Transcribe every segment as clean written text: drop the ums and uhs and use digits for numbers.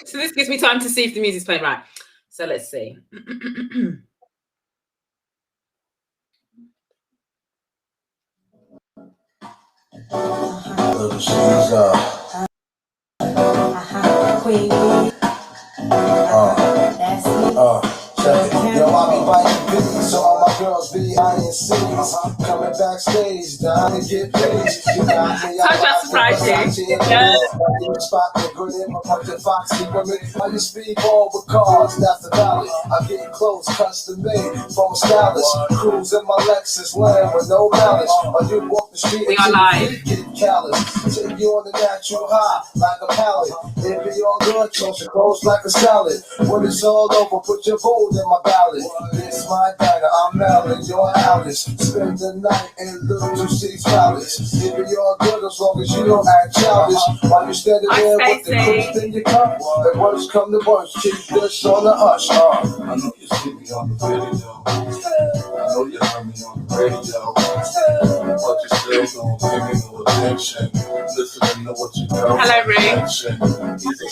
So this gives me time to see if the music's playing right. So let's see. Queen bee. That's me. Yo, I be biting bitties, so all my girls be eyeing cities. Coming backstage, down to get paid. You got me, How's that surprising? Yeah. Spot the good in my punkin' foxy women. I just speedball with cars, that's the valley. I'm getting clothes custom made from a stylist. Cruise in my Lexus land with no malice. Or you walk the street We are live. Get callous. Take you on the natural high, like a pallet. It be all good, toast your clothes like a salad. When it's all over, put your vote in my ballot. It's my diner, I'm Melon, you're Alice. Spend the night in Little 2-6 Palace. It be all good as long as you don't act childish. While you standing there with the crisp in your cup, the worst come to worst, keep this on the hush. I know you see me on the video. I know you heard me on the radio. But you still don't give me no attention. Listening to what you do. Hello, Ray. He's a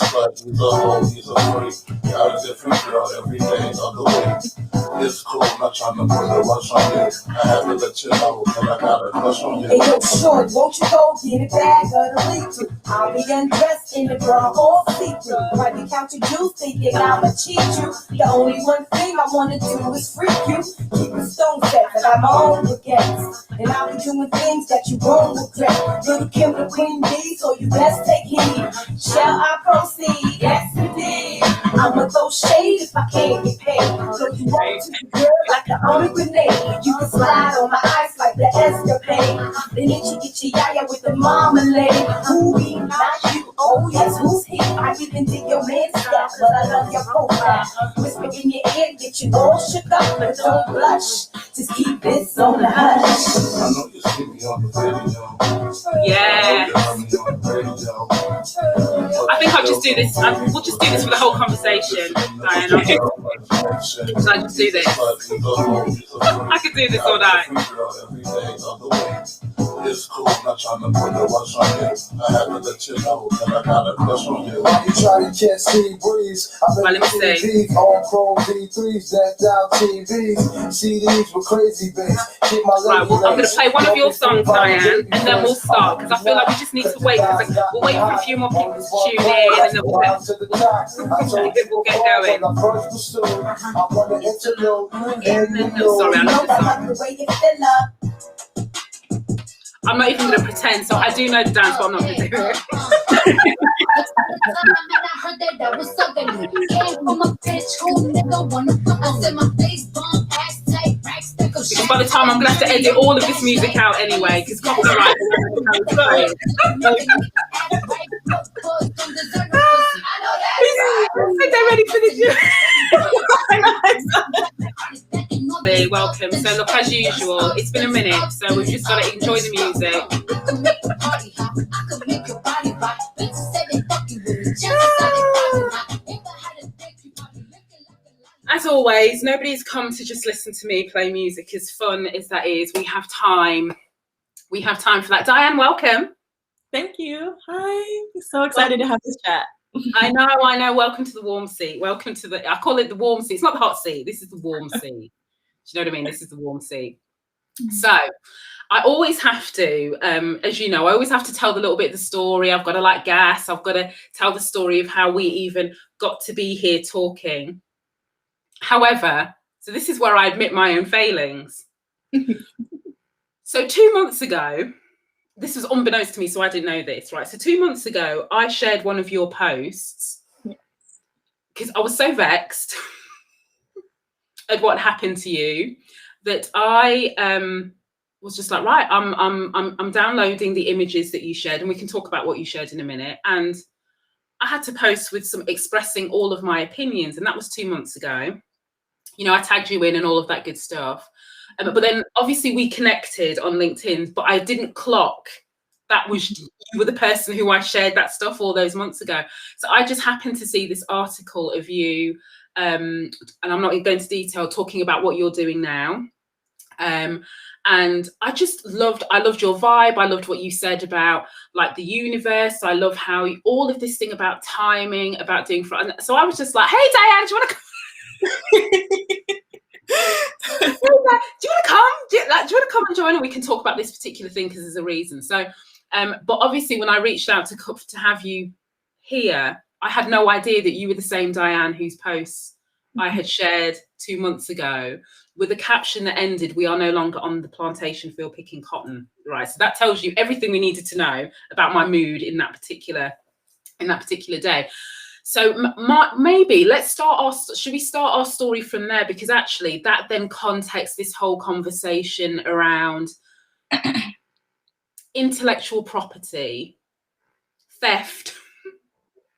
slut, he's a hoe, he's a freak. Got a different girl every day of the week. It's cool, I'm not trying to put a rush on you. I have to let you know that I got a crush on you. Hey, yo, short, won't you go get a bag of the leak? I'll be undressed in the bra or see-through. Might be counting juice, thinking I'ma cheat you. The only one thing I wanna do is freak you. Keep a stone set, but I'm my own baguettes. And I'll be doing things that you won't regret. Little Kim the Queen Bee, so you best take heed. Shall I proceed? Yes, indeed. I'ma throw shade if I can't get paid. So you want to be good like the army grenade. You can slide on my ice like the escapade. Then get your yaya with the marmalade. Who we, not you, oh yes, who's he? I even dig your man's style, but I love your profile. Whisper in your ear, get you all shook up, but don't blush. Just keep this on the hush. I know you see me on the video. Yeah. I think I'll just do this. We'll just do this for the whole conversation, Diane. Should I just do this? I could do this all night. It's cool, I'm not trying to put a rush on you. I have to let you know that I got a crush on you. While you try to catch sea breeze, I've been TVs, all chrome V3s, decked out TVs, CDs with crazy bass. Keep my right, well, I'm going to play one of your songs, Diane, and then we'll start, because I feel like we just need to wait. We'll wait for a few more people to tune in, and then we'll get going. Sorry, I love the song. I'm not even going to pretend, so I do know the dance, but I'm not going to do it. Because by the time I'm going to have to edit all of this music out anyway, because copyright is they're ready for the Hey, welcome. So look, as usual, it's been a minute, so we've just got to enjoy the music. As always, nobody's come to just listen to me play music, as fun as that is. We have time. We have time for that. Diane, welcome. Thank you. Hi. So excited to have this chat. I know. Welcome to the warm seat. Welcome to the, I call it the warm seat. It's not the hot seat. This is the warm seat. Do you know what I mean? This is the warm seat. So I always have to, as you know, I always have to tell the little bit of the story. I've got to like gas. I've got to tell the story of how we even got to be here talking. However, so this is where I admit my own failings. So 2 months ago, this was unbeknownst to me, so I didn't know this, right? So 2 months ago, I shared one of your posts because I was so vexed at what happened to you that I was just like, right, I'm downloading the images that you shared, and we can talk about what you shared in a minute. And I had to post with some expressing all of my opinions, and that was 2 months ago. You know, I tagged you in and all of that good stuff. But then obviously we connected on LinkedIn, but I didn't clock that was you were the person who I shared that stuff all those months ago. So I just happened to see this article of you, and I'm not going into detail, talking about what you're doing now. And I loved your vibe. I loved what you said about like the universe. I love how all of this thing about timing, about doing so I was just like, hey Diane, do you want to do you want to come? Do you want to come and join, and we can talk about this particular thing because there's a reason. So, but obviously, when I reached out to have you here, I had no idea that you were the same Diane whose posts I had shared 2 months ago with a caption that ended, "We are no longer on the plantation field picking cotton." Right. So that tells you everything we needed to know about my mood in that particular day. So maybe should we start our story from there? Because actually that then contexts this whole conversation around intellectual property, theft,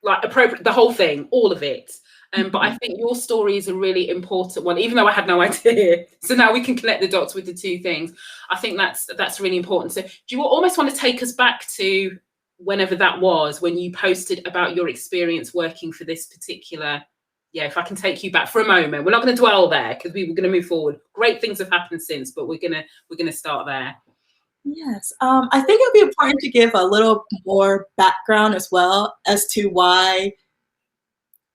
like appropriate, the whole thing, all of it. But I think your story is a really important one, even though I had no idea. So now we can connect the dots with the two things. I think that's really important. So do you almost want to take us back to whenever that was, when you posted about your experience working for this particular, if I can take you back for a moment. We're not going to dwell there because we were going to move forward. Great things have happened since, but we're gonna start there. Yes, I think it'd be important to give a little more background as well as to why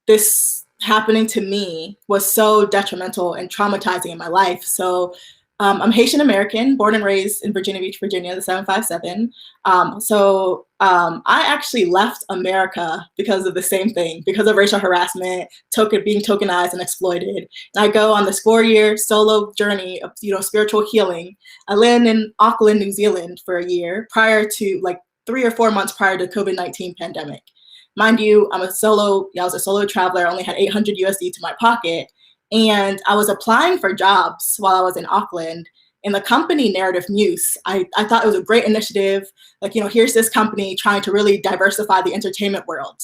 this happening to me was so detrimental and traumatizing in my life. So I'm Haitian American, born and raised in Virginia Beach, Virginia, the 757. I actually left America because of the same thing, because of racial harassment, being tokenized and exploited. And I go on this 4-year solo journey of spiritual healing. I landed in Auckland, New Zealand for a year prior to, like 3 or 4 months prior to COVID-19 pandemic. Mind you, I was a solo traveler. I only had 800 USD to my pocket. And I was applying for jobs while I was in Auckland. In the company Narrative Muse, I thought it was a great initiative. Like, here's this company trying to really diversify the entertainment world.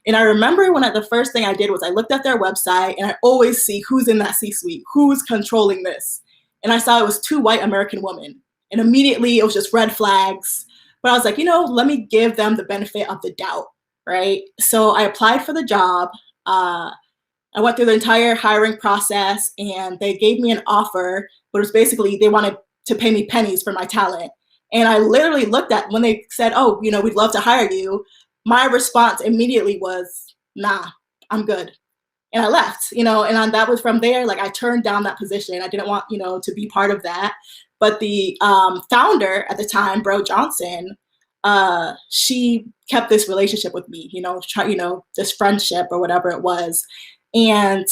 And I remember the first thing I did was I looked at their website, and I always see who's in that C-suite, who's controlling this. And I saw it was 2 white American women. And immediately it was just red flags. But I was like, let me give them the benefit of the doubt, right? So I applied for the job. I went through the entire hiring process, and they gave me an offer, but it was basically they wanted to pay me pennies for my talent. And I literally looked at when they said, "Oh, we'd love to hire you." My response immediately was, "Nah, I'm good." And I left, and that was from there. Like, I turned down that position. I didn't want, to be part of that. But the founder at the time, Bro Johnson, she kept this relationship with me, this friendship or whatever it was. And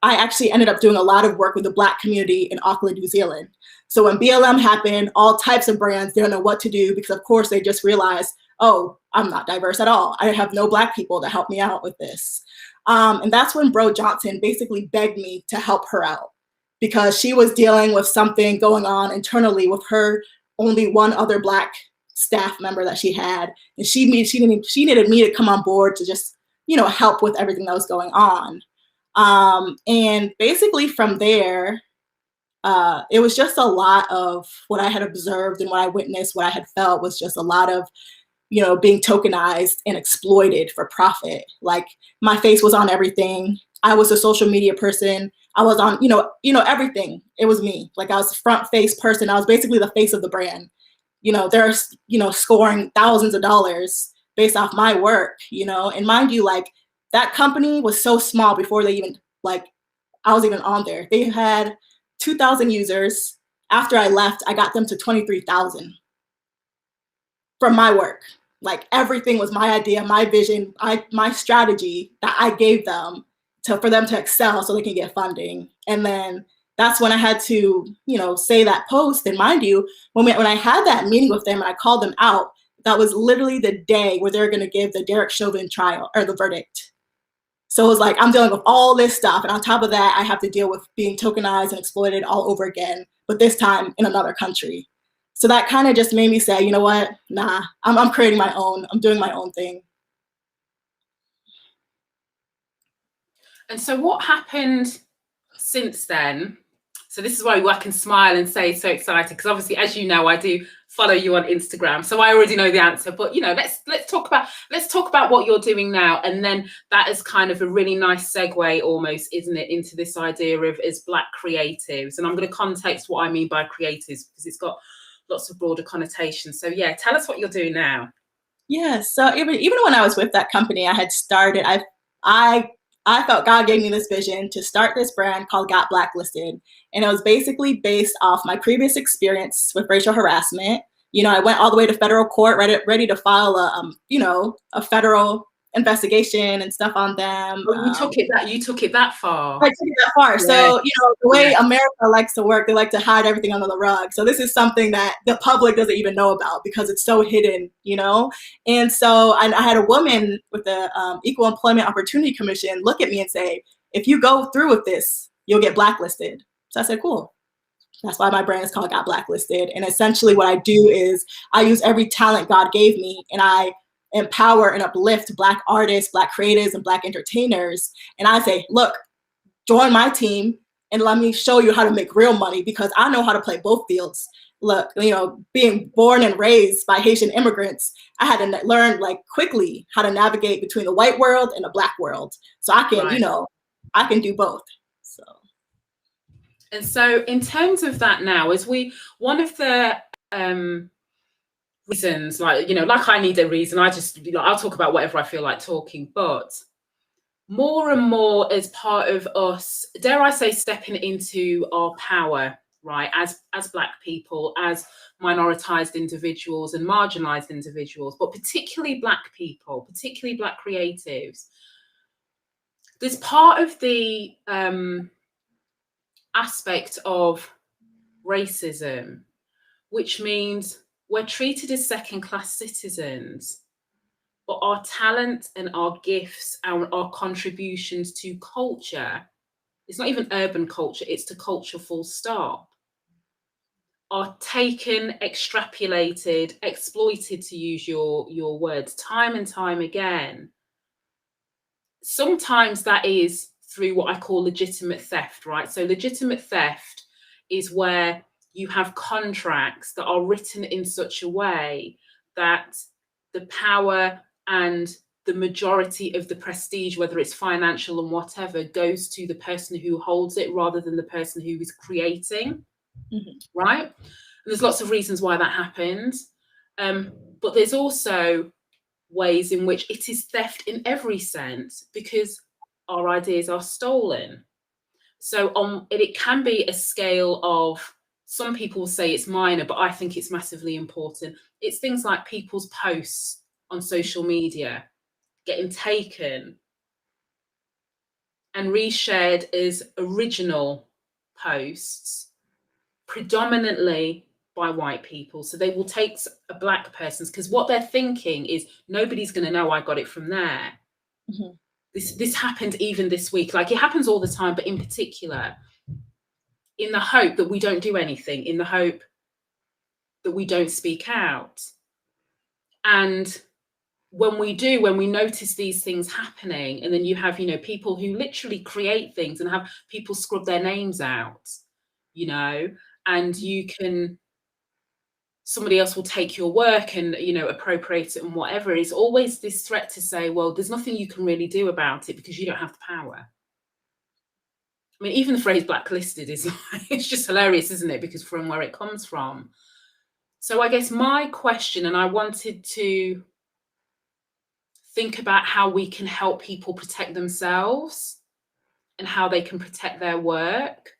I actually ended up doing a lot of work with the Black community in Auckland, New Zealand. So when BLM happened, all types of brands didn't know what to do because, of course, they just realized, oh, I'm not diverse at all. I have no Black people to help me out with this. And that's when Bro Johnson basically begged me to help her out because she was dealing with something going on internally with her only one other Black staff member that she had. And she needed me to come on board to just, help with everything that was going on. And basically from there, it was just a lot of what I had observed and what I witnessed, what I had felt was just a lot of, being tokenized and exploited for profit. Like, my face was on everything. I was a social media person. I was on, everything. It was me. Like, I was a front face person. I was basically the face of the brand. They're, scoring thousands of dollars based off my work, and mind you, like, that company was so small before they even, I was even on there. They had 2,000 users. After I left, I got them to 23,000 from my work. Like, everything was my idea, my vision, my strategy that I gave them for them to excel so they can get funding. And then that's when I had to, say that post. And mind you, when I had that meeting with them and I called them out, that was literally the day where they're going to give the Derek Chauvin trial or the verdict. So it was like, I'm dealing with all this stuff. And on top of that, I have to deal with being tokenized and exploited all over again, but this time in another country. So that kind of just made me say, you know what? Nah, I'm creating my own. I'm doing my own thing. And so what happened since then? So this is why I can smile and say so excited, because obviously, as you know, I do follow you on Instagram. So I already know the answer, but let's talk about what you're doing now. And then that is kind of a really nice segue almost, isn't it, into this idea of as Black creatives. And I'm going to context what I mean by creatives because it's got lots of broader connotations. So yeah, tell us what you're doing now. Yeah, so even when I was with that company, I had started, I felt God gave me this vision to start this brand called Got Blacklisted. And it was basically based off my previous experience with racial harassment. I went all the way to federal court, ready to file a federal investigation and stuff on them. Oh, you took it that far. I took it that far. Yeah. So, the way America likes to work, they like to hide everything under the rug. So this is something that the public doesn't even know about because it's so hidden, And so I had a woman with the Equal Employment Opportunity Commission look at me and say, if you go through with this, you'll get blacklisted. So I said, cool. That's why my brand is called Got Blacklisted. And essentially what I do is I use every talent God gave me and I empower and uplift Black artists, Black creatives, and Black entertainers. And I say, look, join my team and let me show you how to make real money because I know how to play both fields. Look, being born and raised by Haitian immigrants, I had to learn quickly how to navigate between the white world and the Black world. So I can, I can do both. So. And so in terms of that now, one of the reasons, like I need a reason, I'll talk about whatever I feel like talking, but more and more as part of us, dare I say, stepping into our power, right, as Black people, as minoritized individuals and marginalized individuals, but particularly Black people, particularly Black creatives, there's part of the aspect of racism, which means we're treated as second-class citizens, but our talent and our gifts and our contributions to culture, it's not even urban culture, it's to culture full stop, are taken, extrapolated, exploited, to use your words, time and time again. Sometimes that is through what I call legitimate theft, right? So legitimate theft is where you have contracts that are written in such a way that the power and the majority of the prestige, whether it's financial and whatever, goes to the person who holds it rather than the person who is creating, right? And there's lots of reasons why that happens. But there's also ways in which it is theft in every sense because our ideas are stolen. So it can be a scale of, some people say it's minor, but I think it's massively important. It's things like people's posts on social media getting taken and reshared as original posts, predominantly by white people. So they will take a Black person's, because what they're thinking is nobody's going to know I got it from there. Mm-hmm. This happened even this week. It happens all the time, but in particular, in the hope that we don't do anything, in the hope that we don't speak out. And when we do, when we notice these things happening, and then you have, people who literally create things and have people scrub their names out, and somebody else will take your work and, appropriate it and whatever. It's always this threat to say, well, there's nothing you can really do about it because you don't have the power. I mean, even the phrase blacklisted is it's just hilarious, isn't it? Because from where it comes from. So I guess my question, and I wanted to think about how we can help people protect themselves and how they can protect their work.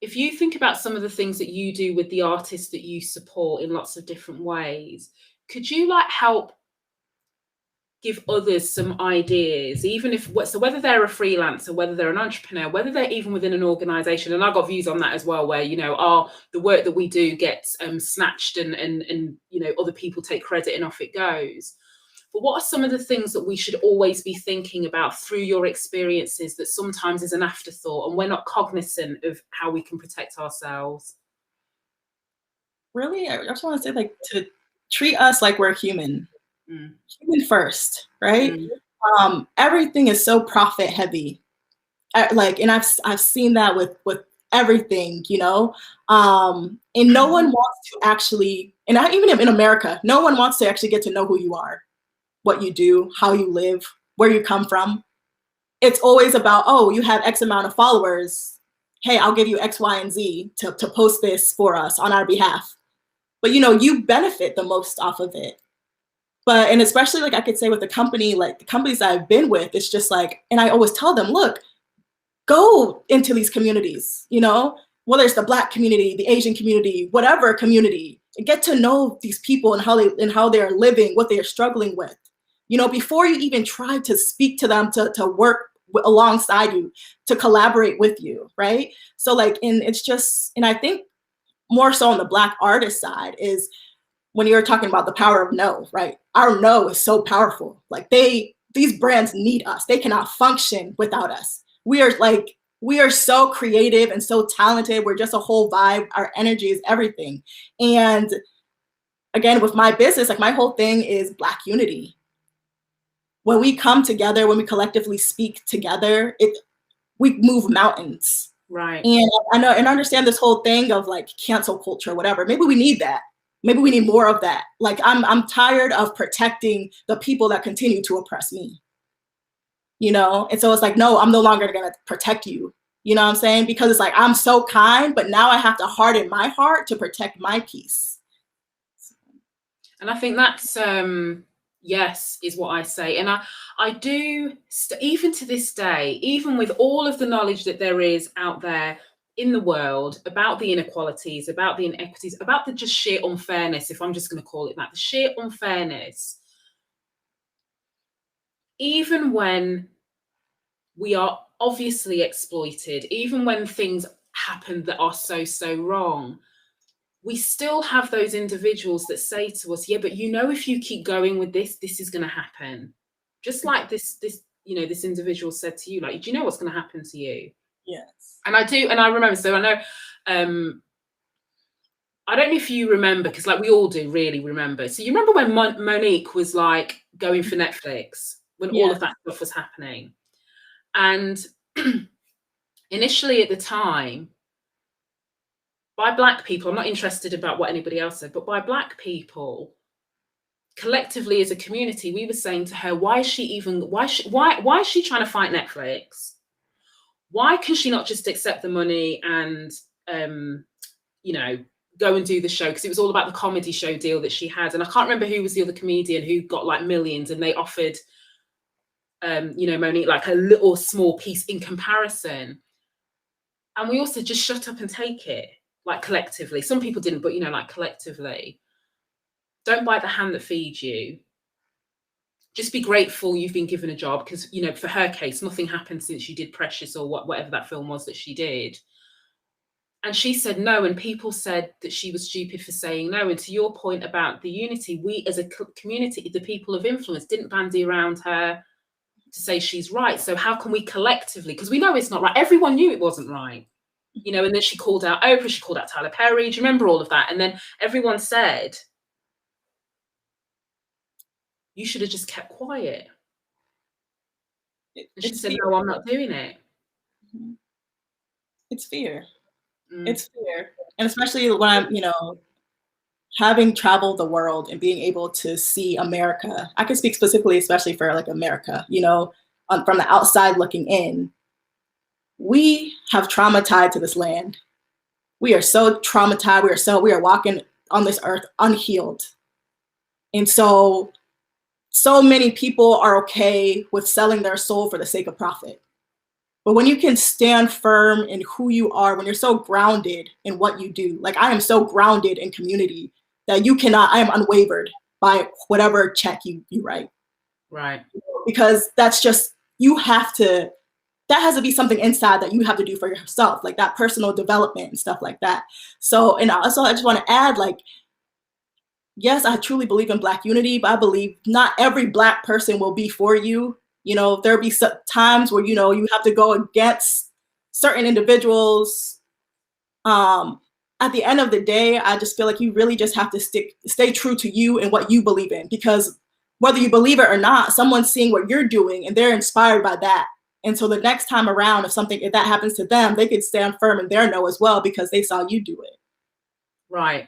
If you think about some of the things that you do with the artists that you support in lots of different ways, could you help give others some ideas, even if, so whether they're a freelancer, whether they're an entrepreneur, whether they're even within an organization, and I've got views on that as well, where, the work that we do gets snatched and other people take credit and off it goes. But what are some of the things that we should always be thinking about through your experiences that sometimes is an afterthought and we're not cognizant of how we can protect ourselves? Really, I just want to say, to treat us like we're human. Human first, right? Everything is so profit heavy. And I've seen that with everything, you know? And no one wants to actually, and even in America, no one wants to actually get to know who you are, what you do, how you live, where you come from. It's always about, oh, you have X amount of followers. Hey, I'll give you X, Y, and Z to post this for us on our behalf. But, you know, you benefit the most off of it. But, and especially like I could say with the company, like the companies that I've been with, it's just like, and I always tell them, look, go into these communities, you know, whether it's the Black community, the Asian community, whatever community, and get to know these people and how they're living, what they're struggling with, you know, before you even try to speak to them, to work alongside you, to collaborate with you, right? So like, and it's just, and I think more so on the Black artist side is when you're talking about the power of no, right? Our no is so powerful. Like these brands need us. They cannot function without us. We are so creative and so talented. We're just a whole vibe. Our energy is everything. And again, with my business, like my whole thing is Black unity. When we come together, when we collectively speak together, we move mountains. Right. And I know and understand this whole thing of like cancel culture, whatever. Maybe we need that. Maybe we need more of that. Like I'm tired of protecting the people that continue to oppress me. You know, and so it's like, no, I'm no longer going to protect you. You know what I'm saying? Because it's like, I'm so kind, but now I have to harden my heart to protect my peace. And I think that's, yes, is what I say. And I do, even to this day, even with all of the knowledge that there is out there in the world about the inequalities, about the inequities, about the just sheer unfairness, if I'm just going to call it that, the sheer unfairness, even when we are obviously exploited, even when things happen that are so wrong, we still have those individuals that say to us, yeah, but you know, if you keep going with this is going to happen. Just like this, you know, this individual said to you, like, do you know what's going to happen to you? Yes. And I do, and I remember, so I know, I don't know if you remember, because like we all do really remember. So you remember when Monique was like going for Netflix, when all of that stuff was happening? And initially at the time, by Black people, I'm not interested about what anybody else said, but by Black people, collectively as a community, we were saying to her, why is she trying to fight Netflix? Why can she not just accept the money and, you know, go and do the show? Because it was all about the comedy show deal that she had. And I can't remember who was the other comedian who got like millions, and they offered, you know, Monique like a little small piece in comparison. And we also just shut up and take it, like collectively. Some people didn't, but you know, like collectively. Don't bite the hand that feeds you. Just be grateful you've been given a job, because, you know, for her case, nothing happened since she did Precious or whatever that film was that she did. And she said no, and people said that she was stupid for saying no. And to your point about the unity, we as a community, the people of influence, didn't bandy around her to say she's right. So how can we collectively, because we know it's not right. Everyone knew it wasn't right, you know, and then she called out Oprah, she called out Tyler Perry. Do you remember all of that? And then everyone said, you should have just kept quiet. And she said, no, I'm not doing it. It's fear. It's fear. And especially when I'm, you know, having traveled the world and being able to see America, I can speak specifically, especially for like America, you know, from the outside looking in, we have traumatized to this land. We are so traumatized. We are walking on this earth unhealed. And so many people are okay with selling their soul for the sake of profit. But when you can stand firm in who you are, when you're so grounded in what you do, like I am so grounded in community that I am unwavered by whatever check you write. Right. Because that's just, that has to be something inside that you have to do for yourself, like that personal development and stuff like that. So, and also I just want to add, like, yes, I truly believe in Black unity, but I believe not every Black person will be for you. You know, there'll be times where, you know, you have to go against certain individuals. At the end of the day, I just feel like you really just have to stay true to you and what you believe in, because whether you believe it or not, someone's seeing what you're doing and they're inspired by that. And so the next time around, if that happens to them, they could stand firm in their no as well because they saw you do it. Right.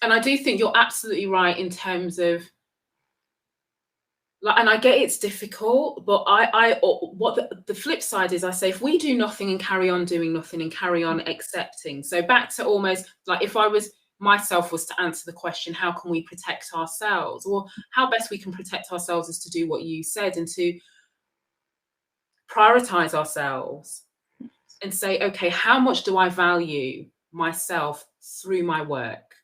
And I do think you're absolutely right in terms of, like, and I get it's difficult, but what the flip side is, I say, if we do nothing and carry on doing nothing and carry on accepting. So back to almost like if I was myself was to answer the question, how can we protect ourselves? Well, how best we can protect ourselves is to do what you said and to prioritize ourselves and say, okay, how much do I value myself through my work?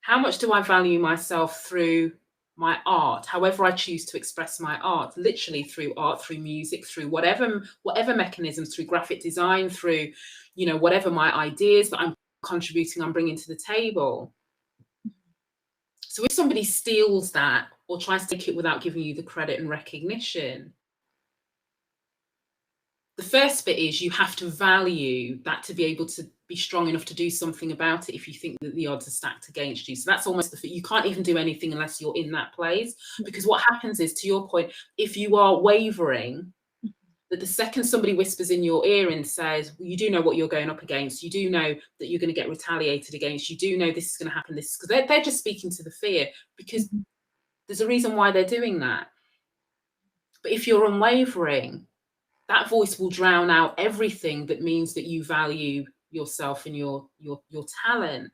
How much do I value myself through my art, however I choose to express my art, literally through art, through music, through whatever mechanisms, through graphic design, through, you know, whatever my ideas that I'm contributing, I'm bringing to the table. So if somebody steals that or tries to take it without giving you the credit and recognition, the first bit is you have to value that to be able to be strong enough to do something about it if you think that the odds are stacked against you. So that's almost you can't even do anything unless you're in that place. Because what happens is, to your point, if you are wavering, that the second somebody whispers in your ear and says, well, you do know what you're going up against, you do know that you're going to get retaliated against, you do know this is going to happen, this, because they're just speaking to the fear, because there's a reason why they're doing that. But if you're unwavering, that voice will drown out everything that means that you value yourself and your talent.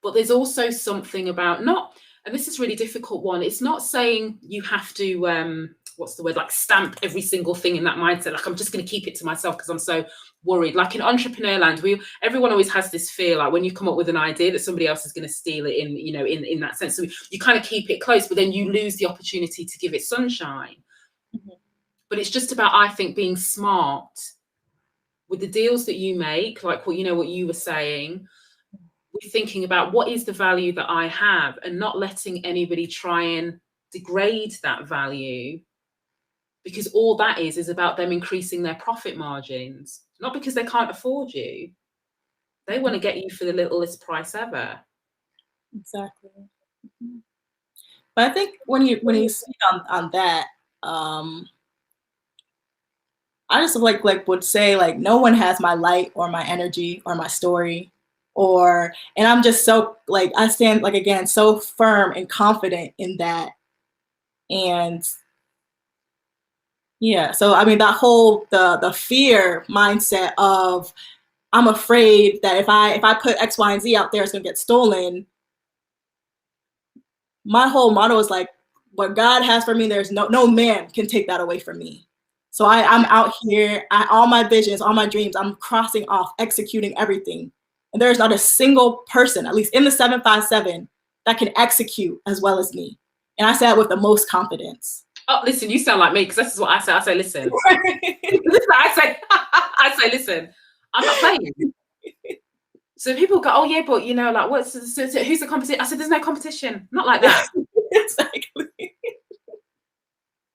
But there's also something about and this is a really difficult one, it's not saying you have to, what's the word, like stamp every single thing in that mindset, like I'm just going to keep it to myself because I'm so worried. Like in entrepreneur land, everyone always has this fear, like when you come up with an idea that somebody else is going to steal it in that sense. So you kind of keep it close, but then you lose the opportunity to give it sunshine. Mm-hmm. But it's just about, I think, being smart with the deals that you make, like what you were saying, we're thinking about what is the value that I have and not letting anybody try and degrade that value, because all that is about them increasing their profit margins, not because they can't afford you. They want to get you for the littlest price ever. Exactly. But I think when you speak on that, I just like would say, like, no one has my light or my energy or my story, and I'm just so, like, I stand, like, again, so firm and confident in that. And yeah, so I mean, that whole the fear mindset of, I'm afraid that if I put X, Y, and Z out there, it's gonna get stolen. My whole motto is like, what God has for me, there's no man can take that away from me. So I'm out here, all my visions, all my dreams, I'm crossing off, executing everything. And there's not a single person, at least in the 757, that can execute as well as me. And I say that with the most confidence. Oh, listen, you sound like me, because this is what I say. I say, listen. I say, listen, I'm not playing. So people go, oh yeah, but like, who's the competition? I said, there's no competition. Not like that. Exactly.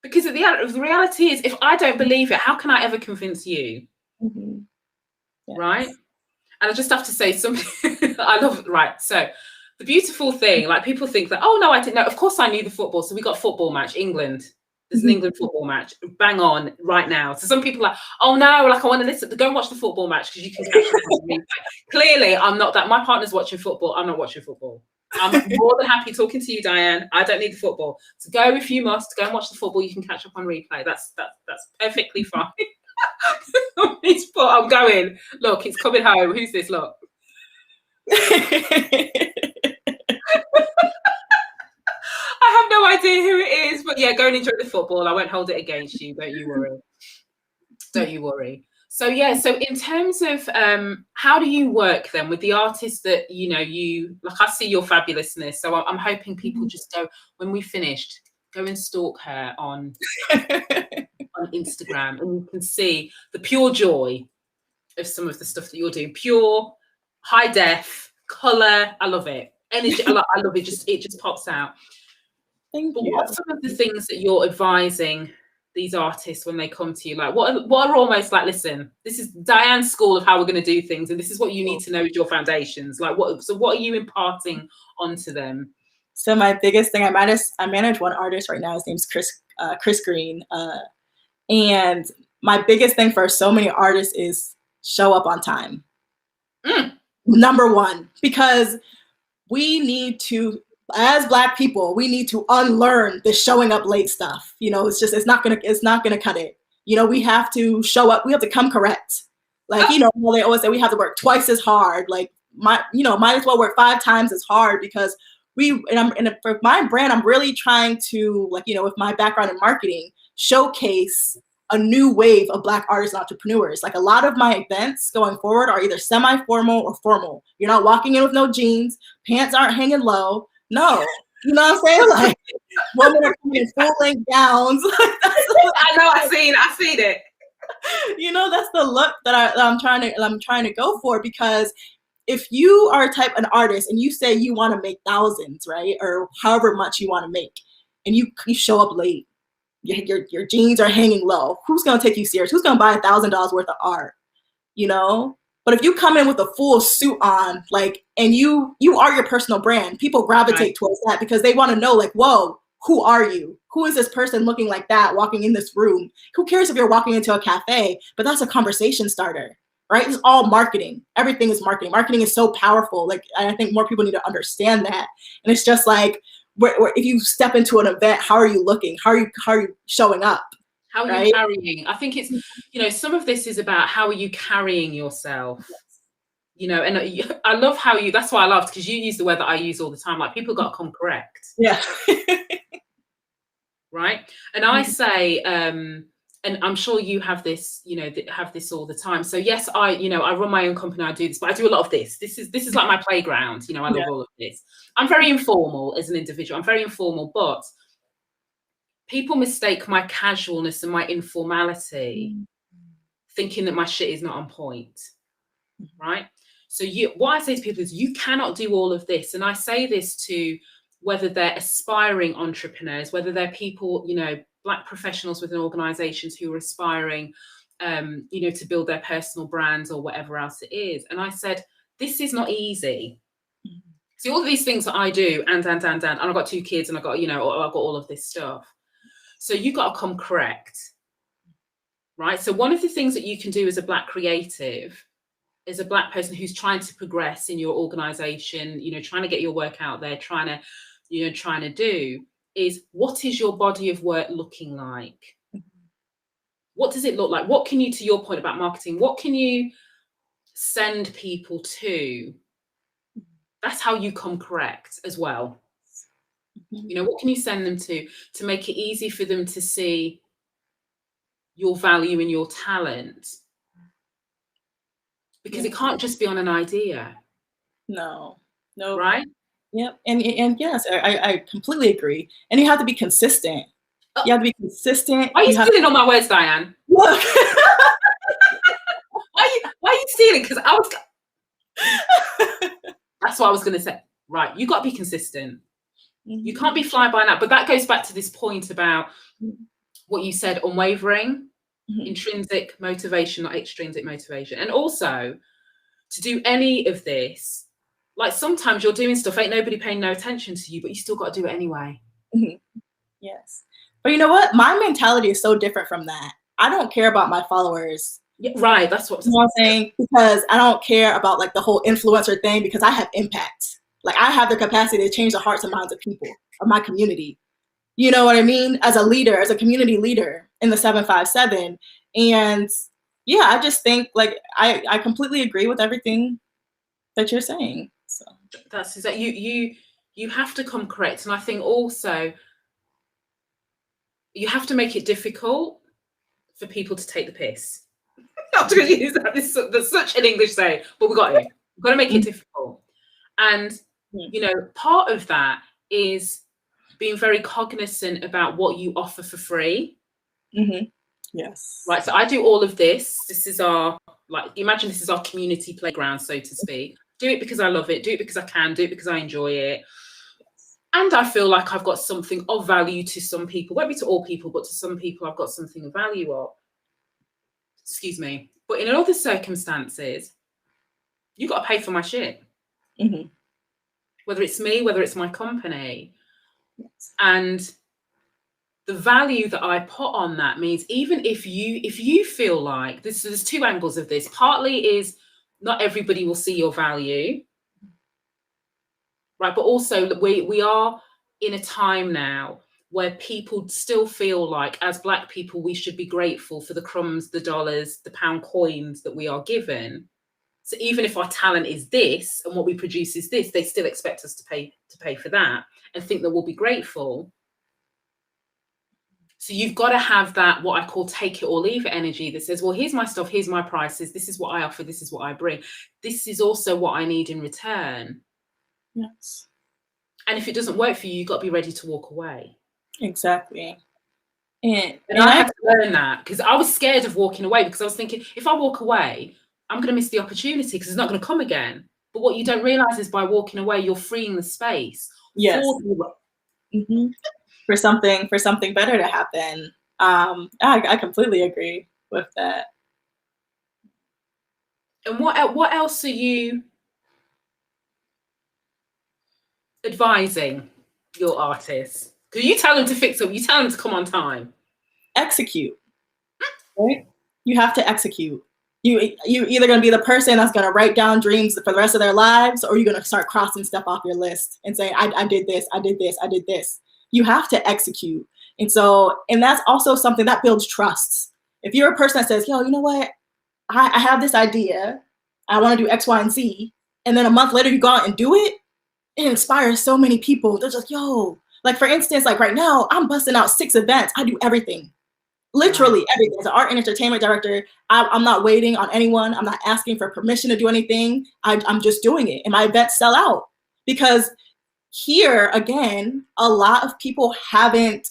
Because the reality is, if I don't believe it, how can I ever convince you? Mm-hmm. Yes. Right? And I just have to say something. I love it. Right. So the beautiful thing, like, people think that, oh no, I didn't know. Of course I knew the football. So we got football match, England. There's an England football match, bang on right now. So some people are like, oh no, like, I want to listen, go and watch the football match because you can catch it. Clearly, I'm not that. My partner's watching football. I'm not watching football. I'm more than happy talking to you, Diane. I don't need the football. So go if you must. Go and watch the football. You can catch up on replay. That's perfectly fine. I'm going. Look, it's coming home. Who's this? Look. I have no idea who it is, but yeah, go and enjoy the football. I won't hold it against you. Don't you worry. Don't you worry. So yeah, so in terms of how do you work then with the artists that you like? I see your fabulousness, so I'm hoping people just go, when we finished, go and stalk her on Instagram, and you can see the pure joy of some of the stuff that you're doing. Pure, high def, color. I love it. Energy. I love it. It just pops out. Thank but you. What are some of the things that you're advising these artists when they come to you? Like, what are almost like, listen, this is Diane's school of how we're going to do things, and this is what you need to know as your foundations. Like, what are you imparting onto them? So my biggest thing, I manage one artist right now. His name's Chris Green. And my biggest thing for so many artists is show up on time. Number one, because we need to, as Black people, we need to unlearn the showing up late stuff. It's not gonna cut it. We have to show up. We have to come correct. Like, they always say we have to work twice as hard. Like, might as well work 5 times as hard, because for my brand, I'm really trying to, with my background in marketing, showcase a new wave of Black artists and entrepreneurs. Like, a lot of my events going forward are either semi-formal or formal. You're not walking in with no jeans, pants aren't hanging low. No, you know what I'm saying? Like, women are coming in full-length gowns. I know, I've seen it. That's the look that I'm trying to go for, because if you are an artist and you say you want to make thousands, right, or however much you want to make, and you show up late, your jeans are hanging low, who's going to take you serious? Who's going to buy $1,000 worth of art? But if you come in with a full suit on, and you are your personal brand, people gravitate towards that, because they want to know, whoa, who are you? Who is this person looking like that walking in this room? Who cares if you're walking into a cafe? But that's a conversation starter, right? It's all marketing. Everything is marketing. Marketing is so powerful. I think more people need to understand that. And it's just if you step into an event, how are you looking? How are you showing up? How are you carrying? I think it's, some of this is about how are you carrying yourself? And I love how that's why I laughed, because you use the word that I use all the time. Like, people got to come correct. Yeah. Right. And I say, and I'm sure you have this, have this all the time. So yes, I run my own company, I do this, but I do a lot of this. This is like my playground. I love all of this. I'm very informal as an individual. I'm very informal, but people mistake my casualness and my informality, thinking that my shit is not on point. Right. So what I say to people is, you cannot do all of this. And I say this to whether they're aspiring entrepreneurs, whether they're people, Black professionals within organizations who are aspiring, to build their personal brands or whatever else it is. And I said, this is not easy. See, all of these things that I do, and I've got 2 kids, and I've got all of this stuff. So you got to come correct, right? So one of the things that you can do as a Black creative, as a Black person who's trying to progress in your organization, trying to get your work out there, trying to do, is, what is your body of work looking like? What does it look like? What can you, to your point about marketing, what can you send people to? That's how you come correct as well. What can you send them to make it easy for them to see your value and your talent? Because it can't just be on an idea. No. Right? Yep. And yes, I completely agree. And you have to be consistent. You have to be consistent. Why are you stealing all my words, Diane? Look. Why are you stealing? Because I was... That's what I was going to say. Right. You got to be consistent. You can't be fly by night. But that goes back to this point about what you said, unwavering, intrinsic motivation, not extrinsic motivation. And also, to do any of this, sometimes you're doing stuff, ain't nobody paying no attention to you, but you still got to do it anyway. Yes. But you know what? My mentality is so different from that. I don't care about my followers. Yeah, right. That's what I'm saying. Because I don't care about the whole influencer thing, because I have impact. I have the capacity to change the hearts and minds of people, of my community. You know what I mean? As a leader, as a community leader in the 757. And yeah, I just think I completely agree with everything that you're saying. So that's that you have to come correct. And I think also you have to make it difficult for people to take the piss. Not to use that. That's such an English saying, but we've got to make it difficult. And part of that is being very cognizant about what you offer for free. Yes. Right. So I do all of this. This is our, imagine this is our community playground, so to speak. Do it because I love it. Do it because I can. Do it because I enjoy it. And I feel like I've got something of value to some people. Won't be to all people, but to some people I've got something of value of. Excuse me. But in other circumstances, you got to pay for my shit. whether it's me, whether it's my company. Yes. And the value that I put on that means even if you feel like this, there's two angles of this. Partly is not everybody will see your value, right? But also we are in a time now where people still feel like, as Black people, we should be grateful for the crumbs, the dollars, the pound coins that we are given. So even if our talent is this and what we produce is this, they still expect us to pay for that and think that we'll be grateful. So you've got to have that, what I call take it or leave it energy that says, well, here's my stuff, here's my prices, this is what I offer, this is what I bring. This is also what I need in return. Yes. And if it doesn't work for you, you've got to be ready to walk away. Exactly. And I had to learn that because I was scared of walking away, because I was thinking, if I walk away, I'm going to miss the opportunity because it's not going to come again. But what you don't realize is by walking away, you're freeing the space. Yes. For something better to happen. I completely agree with that. And what else are you advising your artists? Because you tell them to fix up, you tell them to come on time. Execute. Right? You have to execute. You either going to be the person that's going to write down dreams for the rest of their lives, or you're going to start crossing stuff off your list and say, I did this, I did this, I did this. You have to execute. And that's also something that builds trust. If you're a person that says, yo, you know what? I have this idea. I want to do X, Y, and Z. And then a month later you go out and do it. It inspires so many people. They're just, yo, like for instance, like right now, I'm busting out 6 events. I do everything. Literally everything. As an art and entertainment director, I'm not waiting on anyone. I'm not asking for permission to do anything. I'm just doing it. And my events sell out. Because here, again, a lot of people haven't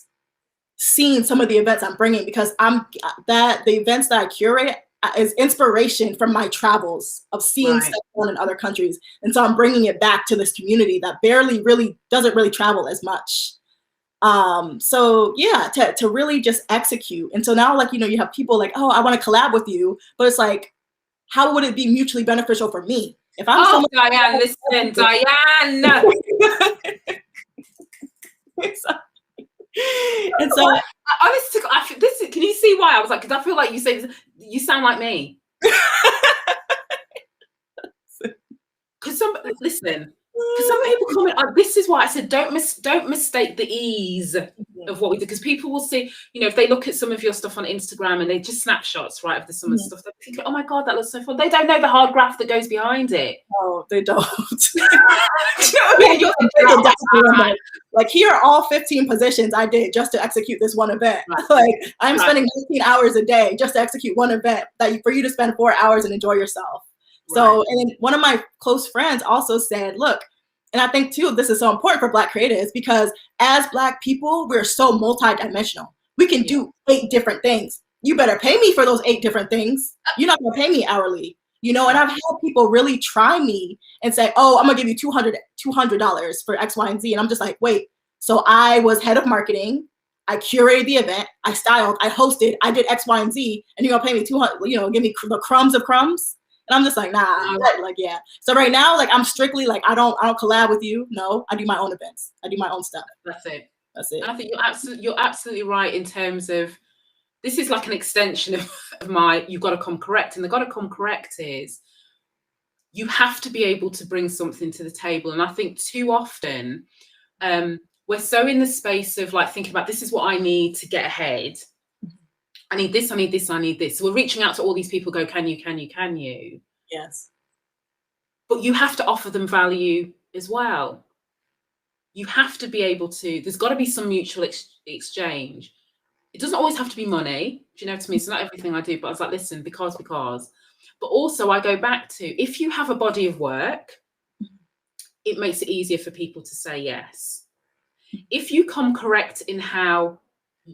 seen some of the events I'm bringing, because the events that I curate is inspiration from my travels of seeing stuff on in other countries. And so I'm bringing it back to this community that doesn't really travel as much. So yeah, to really just execute. And so now, like, you have people like, oh, I want to collab with you, but it's like, how would it be mutually beneficial for me? If I'm Diane, listen, Diane. And so honestly, can you see why I was like, because I feel like you sound like me. Because some people comment, this is why I said don't mistake the ease of what we do, because people will see, if they look at some of your stuff on Instagram and they just snapshots, right, of the summer stuff, they think, oh my God, that looks so fun. They don't know the hard graft that goes behind it. No, they don't. Do you know what I mean? Like, here are all 15 positions I did just to execute this one event. Right. Like, I'm spending 19 hours a day just to execute one event for you to spend 4 hours and enjoy yourself. So, and then one of my close friends also said, look, and I think too, this is so important for Black creatives, because as Black people, we're so multidimensional. We can do 8 different things. You better pay me for those 8 different things. You're not gonna pay me hourly, and I've had people really try me and say, oh, I'm gonna give you $200 for X, Y, and Z. And I'm just like, wait, so I was head of marketing, I curated the event, I styled, I hosted, I did X, Y, and Z, and you're gonna pay me $200, give me the crumbs of crumbs. And I'm just like, nah, like, yeah. So right now, like, I'm strictly like, I don't collab with you. No, I do my own events. I do my own stuff. That's it. And I think you're absolutely right in terms of, this is like an extension of my, you've got to come correct. And the got to come correct is, you have to be able to bring something to the table. And I think too often, we're so in the space of like thinking about, this is what I need to get ahead. I need this, I need this, I need this. So we're reaching out to all these people, go, can you, can you, can you? Yes. But you have to offer them value as well. You have to be able to, there's got to be some mutual exchange. It doesn't always have to be money. Do you know what I mean? It's not everything I do, but I was like, listen, because. But also I go back to, if you have a body of work, it makes it easier for people to say yes. If you come correct in how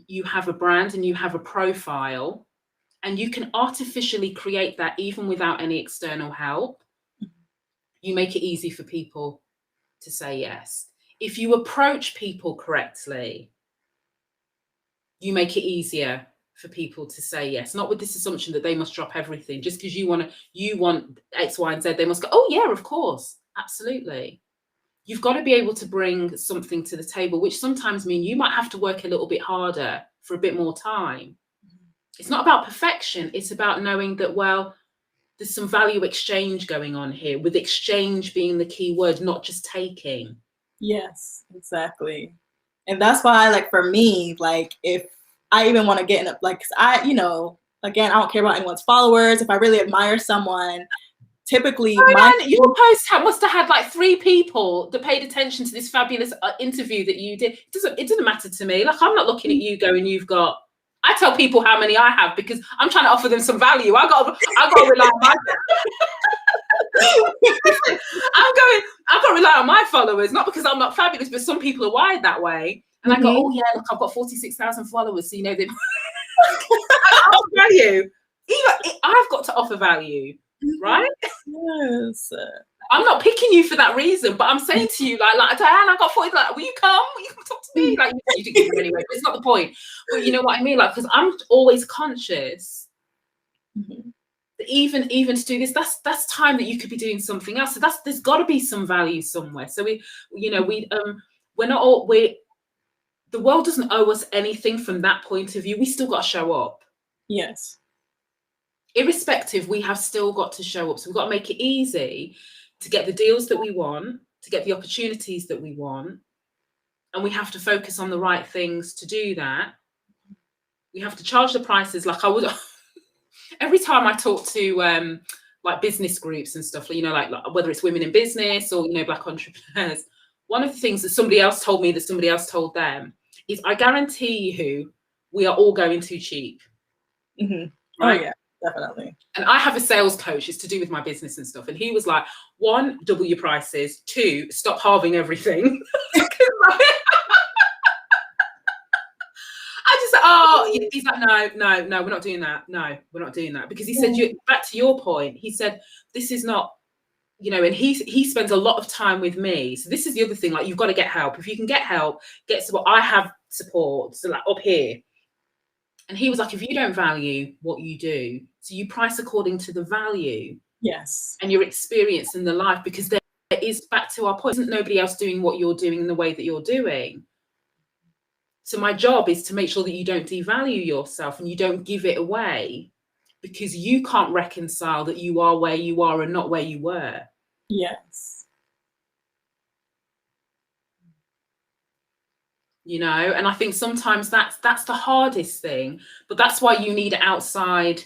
you have a brand and you have a profile, and you can artificially create that even without any external help, you make it easy for people to say yes. If you approach people correctly, you make it easier for people to say yes, not with this assumption that they must drop everything just because you want X, Y, and Z. They must go, oh yeah, of course, absolutely. you've got to be able to bring something to the table, which sometimes mean you might have to work a little bit harder for a bit more time. It's not about perfection. It's about knowing that, well, there's some value exchange going on here, with exchange being the key word, not just taking. Yes, exactly. And that's why, like, for me, like, if I even want to get in a, like, 'cause I, you know, again, I don't care about anyone's followers. If I really admire someone, typically your post must have had like 3 people that paid attention to this fabulous interview that you did. It doesn't matter to me. Like, I'm not looking at you going, you've got. I tell people how many I have because I'm trying to offer them some value. I got to rely on my. I've got to rely on my followers, not because I'm not fabulous, but some people are wired that way. And I go, oh yeah, look, I've got 46,000 followers, so you know they. I offer value. I've got to offer value, right? Yes. I'm not picking you for that reason, but I'm saying to you, like Diane, I got 40. Like, will you come? Will you come talk to me? Like, you didn't give me anyway, but it's not the point. But you know what I mean? Like, because I'm always conscious. That even to do this, that's time that you could be doing something else. So there's got to be some value somewhere. So we're not all the world doesn't owe us anything from that point of view. We still got to show up. Yes. Irrespective, we have still got to show up. So we've got to make it easy to get the deals that we want, to get the opportunities that we want. And we have to focus on the right things to do that. We have to charge the prices. Like I would, every time I talk to like business groups and stuff, you know, like whether it's women in business or, you know, Black entrepreneurs, one of the things that somebody else told me that somebody else told them is, I guarantee you, we are all going too cheap. Right? Oh yeah. Definitely. And I have a sales coach. It's to do with my business and stuff. And he was like, 1, double your prices. 2, stop halving everything. I just said, oh, he's like, no, we're not doing that. No, we're not doing that. Because he said, back to your point, he said, this is not, you know, and he spends a lot of time with me. So this is the other thing, like, you've got to get help. If you can get help, get support. I have support. So like up here. And he was like, if you don't value what you do, so you price according to the value. Yes. And your experience in the life, because there is, back to our point, isn't nobody else doing what you're doing in the way that you're doing. So my job is to make sure that you don't devalue yourself and you don't give it away because you can't reconcile that you are where you are and not where you were. Yes. You know, and I think sometimes that's the hardest thing, but that's why you need outside.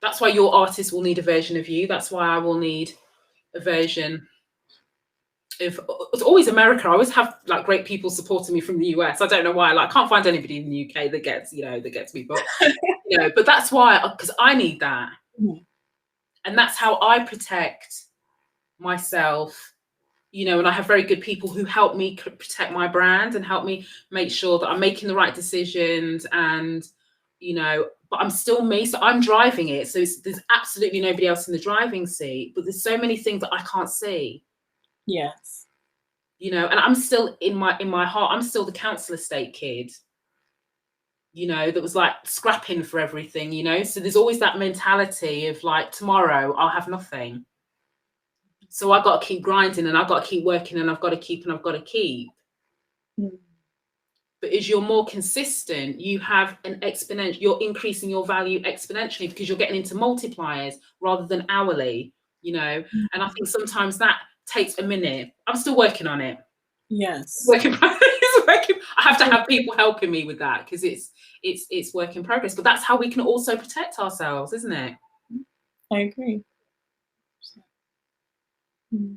That's why your artist will need a version of you. That's why I will need a version of, it's always America. I always have like great people supporting me from the US. I don't know why. Like, I can't find anybody in the UK that gets me, but you know, but that's why, because I need that. And that's how I protect myself. You know, and I have very good people who help me protect my brand and help me make sure that I'm making the right decisions. And, you know, but I'm still me. So I'm driving it. So there's absolutely nobody else in the driving seat. But there's so many things that I can't see. Yes. You know, and I'm still in my heart, I'm still the council estate kid, you know, that was like scrapping for everything, you know. So there's always that mentality of like, tomorrow I'll have nothing. So I've got to keep grinding and I've got to keep working and I've got to keep and I've got to keep. But as you're more consistent, you have an exponential, you're increasing your value exponentially because you're getting into multipliers rather than hourly, you know. And I think sometimes that takes a minute. I'm still working on it. Yes. I have to have people helping me with that because it's work in progress. But that's how we can also protect ourselves, isn't it? I agree.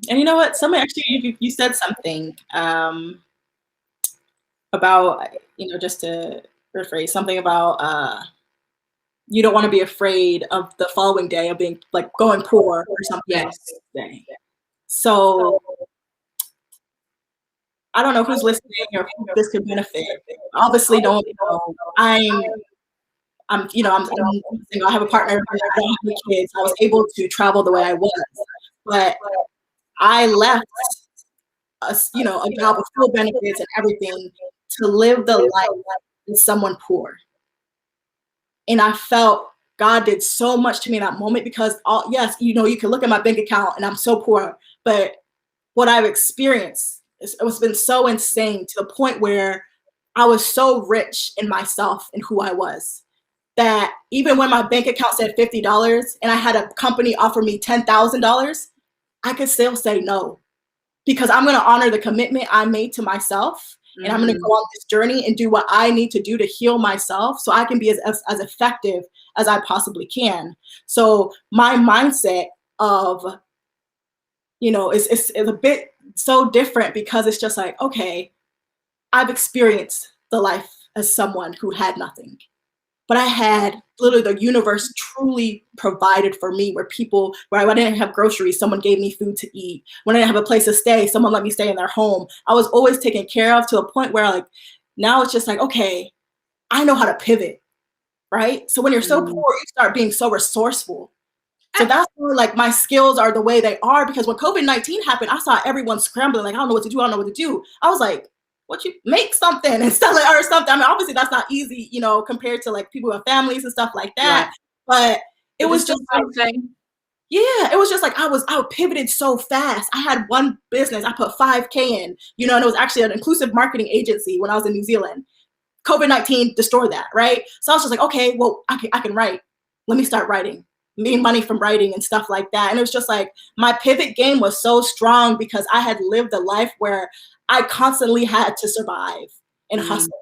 And you know what? Somebody actually, you said something about, you know, just to rephrase something about you don't want to be afraid of the following day of being like going poor or something. Yes. So I don't know who's listening or who this could benefit. Obviously, don't know. I'm single. I have a partner. I don't have any kids. I was able to travel the way I was, but I left a job with full benefits and everything to live the life with someone poor. And I felt God did so much to me in that moment because, yes, you know, you can look at my bank account and I'm so poor, but what I've experienced it's been so insane to the point where I was so rich in myself and who I was that even when my bank account said $50 and I had a company offer me $10,000, I could still say no, because I'm going to honor the commitment I made to myself. And I'm going to go on this journey and do what I need to do to heal myself so I can be as effective as I possibly can. So my mindset of, is a bit so different, because it's just like, okay, I've experienced the life as someone who had nothing, but I had literally the universe truly provided for me, where I didn't have groceries, someone gave me food to eat. When I didn't have a place to stay, someone let me stay in their home. I was always taken care of, to a point where like, now it's just like, okay, I know how to pivot, right? So when you're so poor, you start being so resourceful. So that's where like my skills are the way they are, because when COVID-19 happened, I saw everyone scrambling, like, I don't know what to do. I don't know what to do. I was like, what, you make something and sell it or something? I mean, obviously that's not easy, compared to like people with families and stuff like that. Right. But it was just something. Yeah, it was just like I pivoted so fast. I had one business, I put 5K in, and it was actually an inclusive marketing agency when I was in New Zealand. COVID-19 destroyed that, right? So I was just like, okay, well, I can write. Let me start writing. Made money from writing and stuff like that. And it was just like my pivot game was so strong, because I had lived a life where I constantly had to survive and hustle.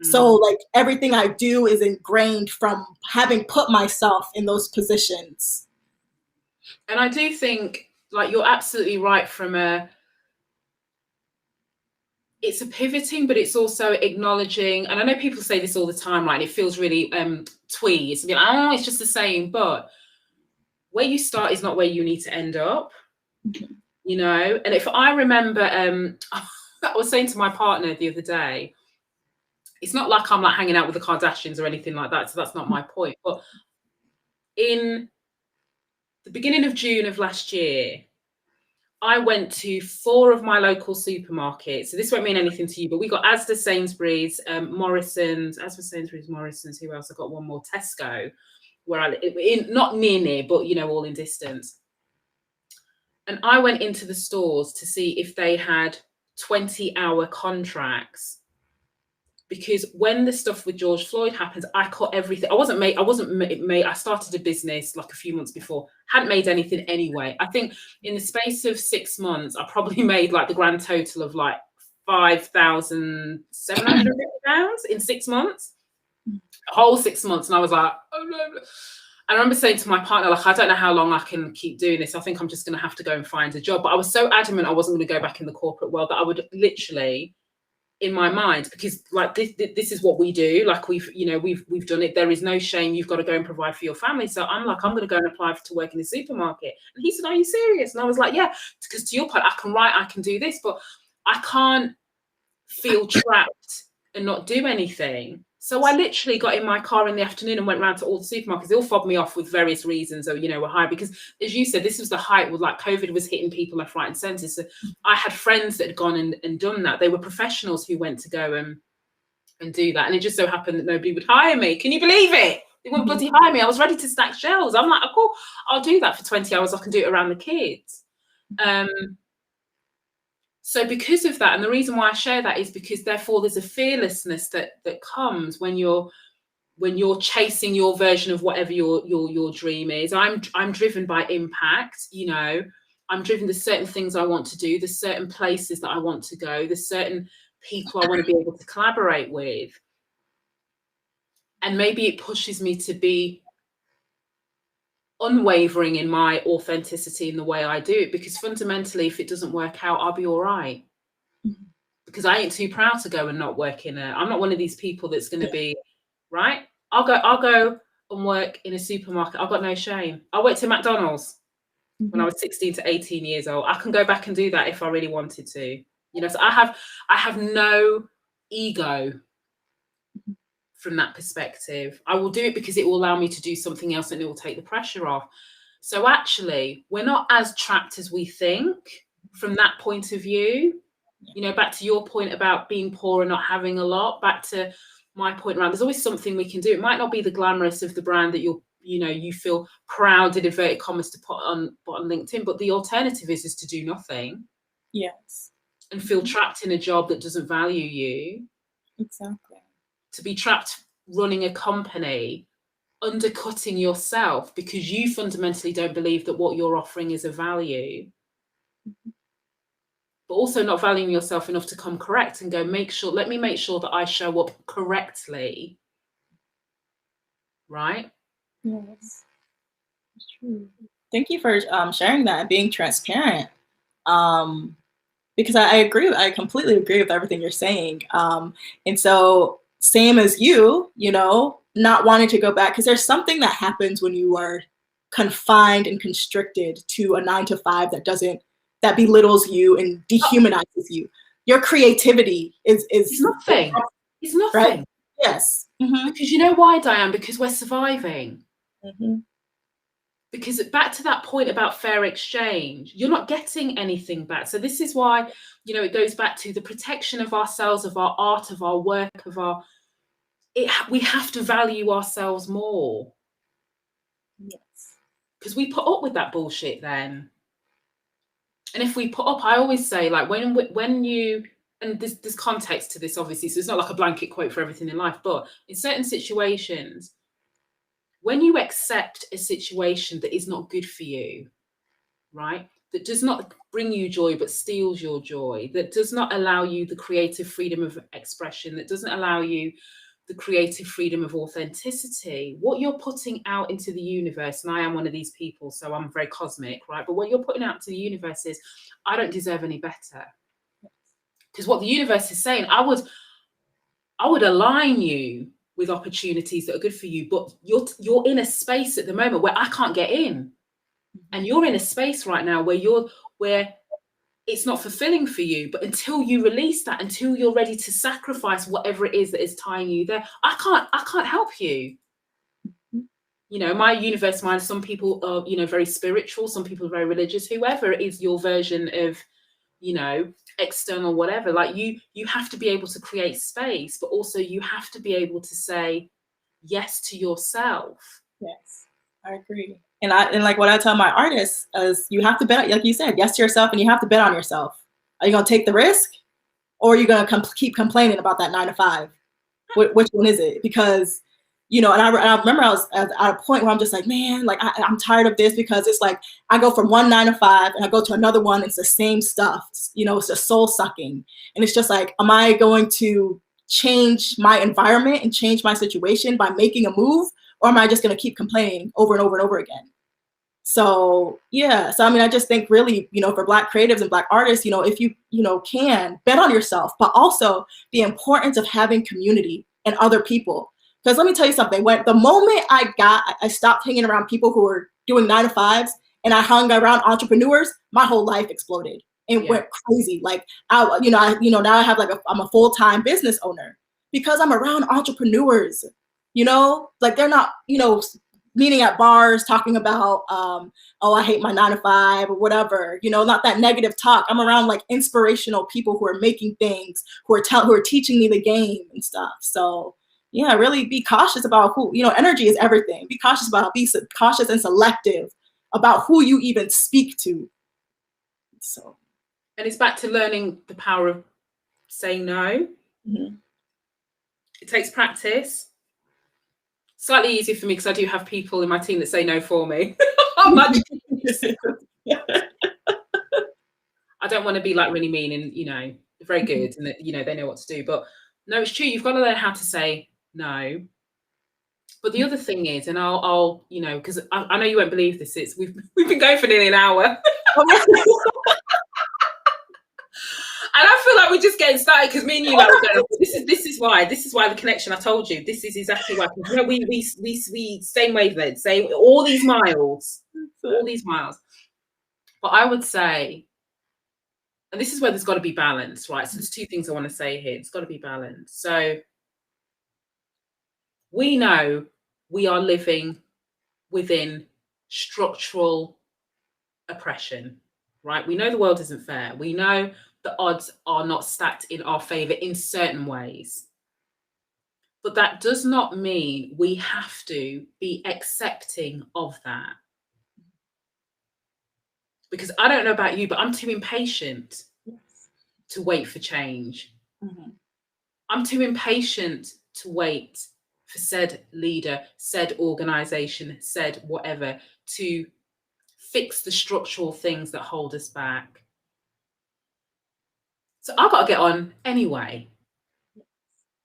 So like everything I do is ingrained from having put myself in those positions. And I do think like you're absolutely right it's a pivoting, but it's also acknowledging, and I know people say this all the time, right? And it feels really twee. It's like, oh, it's just the same, but where you start is not where you need to end up, And if I remember, I was saying to my partner the other day, it's not like I'm like hanging out with the Kardashians or anything like that, so that's not my point. But in the beginning of June of last year, I went to 4 of my local supermarkets. So this won't mean anything to you, but we got Asda, Sainsbury's, Morrison's, Morrison's, who else? I got one more, Tesco, where I live, not near, but all in distance. And I went into the stores to see if they had 20-hour contracts, because when the stuff with George Floyd happened, I caught everything. I started a business like a few months before, hadn't made anything anyway. I think in the space of 6 months, I probably made like the grand total of like £5,750 in 6 months, a whole 6 months. And I was like, oh no. And I remember saying to my partner, like, I don't know how long I can keep doing this. I think I'm just going to have to go and find a job. But I was so adamant I wasn't going to go back in the corporate world that I would literally, in my mind, because like this is what we do, like we've done it, there is no shame, you've got to go and provide for your family. So I'm like, I'm going to go and apply to work in the supermarket. And he said, are you serious? And I was like, yeah, because to your point, I can write, I can do this, but I can't feel trapped and not do anything. So I literally got in my car in the afternoon and went around to all the supermarkets. They all fobbed me off with various reasons, or were high, because as you said, this was the height with like COVID was hitting people left, right, and centre. So I had friends that had gone and done that. They were professionals who went to go and do that, and it just so happened that nobody would hire me. Can you believe it? They wouldn't bloody hire me. I was ready to stack shelves. I'm like, oh, cool, I'll do that for 20 hours. I can do it around the kids. So because of that, and the reason why I share that is because therefore there's a fearlessness that comes when you're chasing your version of whatever your dream is. I'm driven by impact, I'm driven. There's certain things I want to do, there's certain places that I want to go, there's certain people I want to be able to collaborate with. And maybe it pushes me to be unwavering in my authenticity in the way I do it, because fundamentally, if it doesn't work out, I'll be all right. Because I ain't too proud to go and not work I'm not one of these people that's going to be, right? I'll go and work in a supermarket. I've got no shame. I worked in McDonald's when I was 16 to 18 years old. I can go back and do that if I really wanted to. So I have no ego from that perspective. I will do it because it will allow me to do something else and it will take the pressure off. So actually, we're not as trapped as we think from that point of view. Back to your point about being poor and not having a lot, back to my point around, there's always something we can do. It might not be the glamorous of the brand that you feel proud, in inverted commas, to put on LinkedIn, but the alternative is to do nothing. Yes. and feel trapped in a job that doesn't value you. Exactly. To be trapped running a company, undercutting yourself because you fundamentally don't believe that what you're offering is of value. But also not valuing yourself enough to come correct and go, let me make sure that I show up correctly. Right? Yes. It's true. Thank you for sharing that and being transparent. Because I agree, I completely agree with everything you're saying. And so same as you, not wanting to go back, because there's something that happens when you are confined and constricted to a 9-to-5 that belittles you and dehumanizes you. Your creativity is nothing. It's nothing. Right? Yes. Mm-hmm. Because you know why, Diane? Because we're surviving. Mm-hmm. Because back to that point about fair exchange, you're not getting anything back. So this is why, it goes back to the protection of ourselves, of our art, of our work, we have to value ourselves more. Yes. Because we put up with that bullshit then. And if we put up, I always say, like, when you, and there's context to this, obviously, so it's not like a blanket quote for everything in life, but in certain situations, when you accept a situation that is not good for you, right, that does not bring you joy but steals your joy, that does not allow you the creative freedom of expression, that doesn't allow you the creative freedom of authenticity, what you're putting out into the universe, and I am one of these people, so I'm very cosmic, right? But what you're putting out to the universe is, I don't deserve any better. Because what the universe is saying, I would align you with opportunities that are good for you, but you're in a space at the moment where I can't get in. And you're in a space right now where it's not fulfilling for you, but until you release that, until you're ready to sacrifice whatever it is that is tying you there, I can't help you. My universe mind, some people are, very spiritual, some people are very religious, whoever is your version of, external, whatever, like you have to be able to create space, but also you have to be able to say yes to yourself. Yes, I agree. And like what I tell my artists is, you have to bet, like you said, yes to yourself, and you have to bet on yourself. Are you going to take the risk, or are you going to keep complaining about that 9-to-5? Which one is it? Because, and I remember I was at a point where I'm just like, man, like I'm tired of this, because it's like I go from one 9-to-5 and I go to another one. It's the same stuff. It's just soul sucking. And it's just like, am I going to change my environment and change my situation by making a move? Or am I just going to keep complaining over and over and over again? So, yeah. So, I just think really, for Black creatives and Black artists, if you, can bet on yourself, but also the importance of having community and other people. Because let me tell you something, the moment I stopped hanging around people who were doing 9-to-5s and I hung around entrepreneurs, my whole life exploded and went crazy. Like, now I have I'm a full-time business owner because I'm around entrepreneurs. Like they're not, meeting at bars talking about, oh, I hate my 9-to-5 or whatever, not that negative talk. I'm around like inspirational people who are making things, who are teaching me the game and stuff. So yeah, really be cautious about who, energy is everything. Be cautious and selective about who you even speak to. So. And it's back to learning the power of saying no. Mm-hmm. It takes practice. Slightly easier for me because I do have people in my team that say no for me. I'm like, I don't want to be like really mean and, very good and that, they know what to do. But no, it's true. You've got to learn how to say no. But the other thing is, and I'll because I know you won't believe this, we've been going for nearly an hour. And I feel like we're just getting started because me and you, like, this is why the connection. I told you, this is exactly why. We same wavelength, same all these miles. But I would say, and this is where there's got to be balance, right? So there's two things I want to say here. It's got to be balanced. So we know we are living within structural oppression, right? We know the world isn't fair. We know the odds are not stacked in our favor in certain ways. But that does not mean we have to be accepting of that. Because I don't know about you, but I'm too impatient. to wait for change. Mm-hmm. I'm too impatient to wait for said leader, said organization, said whatever to fix the structural things that hold us back. So I've got to get on anyway.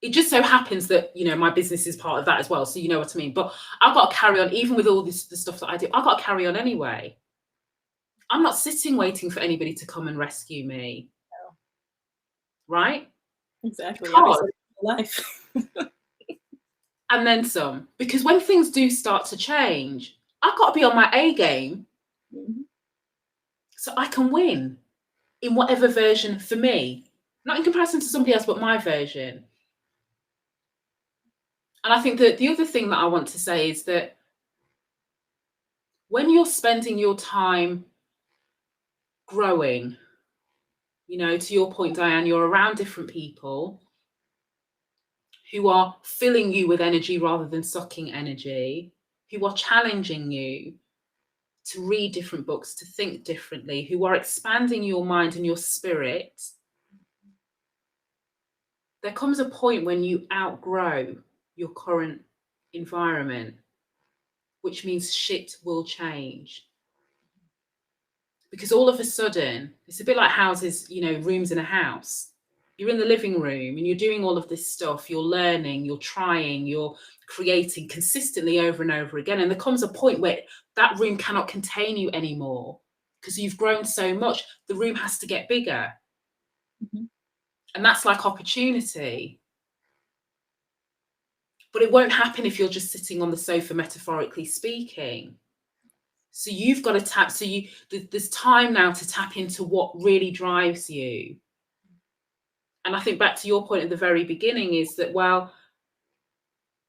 It just so happens that, you know, my business is part of that as well. So you know what I mean? But I've got to carry on, even with all this, the stuff that I do, I've got to carry on anyway. I'm not sitting waiting for anybody to come and rescue me. No. Right? Exactly. Because, Life. and then some. Because when things do start to change, I've got to be on my A game. Mm-hmm. So I can win in whatever version for me. Not in comparison to somebody else, but my version. And I think that the other thing that I want to say is that when you're spending your time growing, you know, to your point, Diane, you're around different people who are filling you with energy rather than sucking energy, who are challenging you to read different books, to think differently, who are expanding your mind and your spirit. There comes a point when you outgrow your current environment, which means shit will change. Because all of a sudden, it's a bit like houses, you know, rooms in a house. You're in the living room and you're doing all of this stuff, you're learning, you're trying, you're creating consistently over and over again. And there comes a point where that room cannot contain you anymore because you've grown so much. The room has to get bigger. Mm-hmm. And that's like opportunity. But it won't happen if you're just sitting on the sofa, metaphorically speaking. So you've got to tap, so there's time now to tap into what really drives you. And I think back to your point at the very beginning is that, well,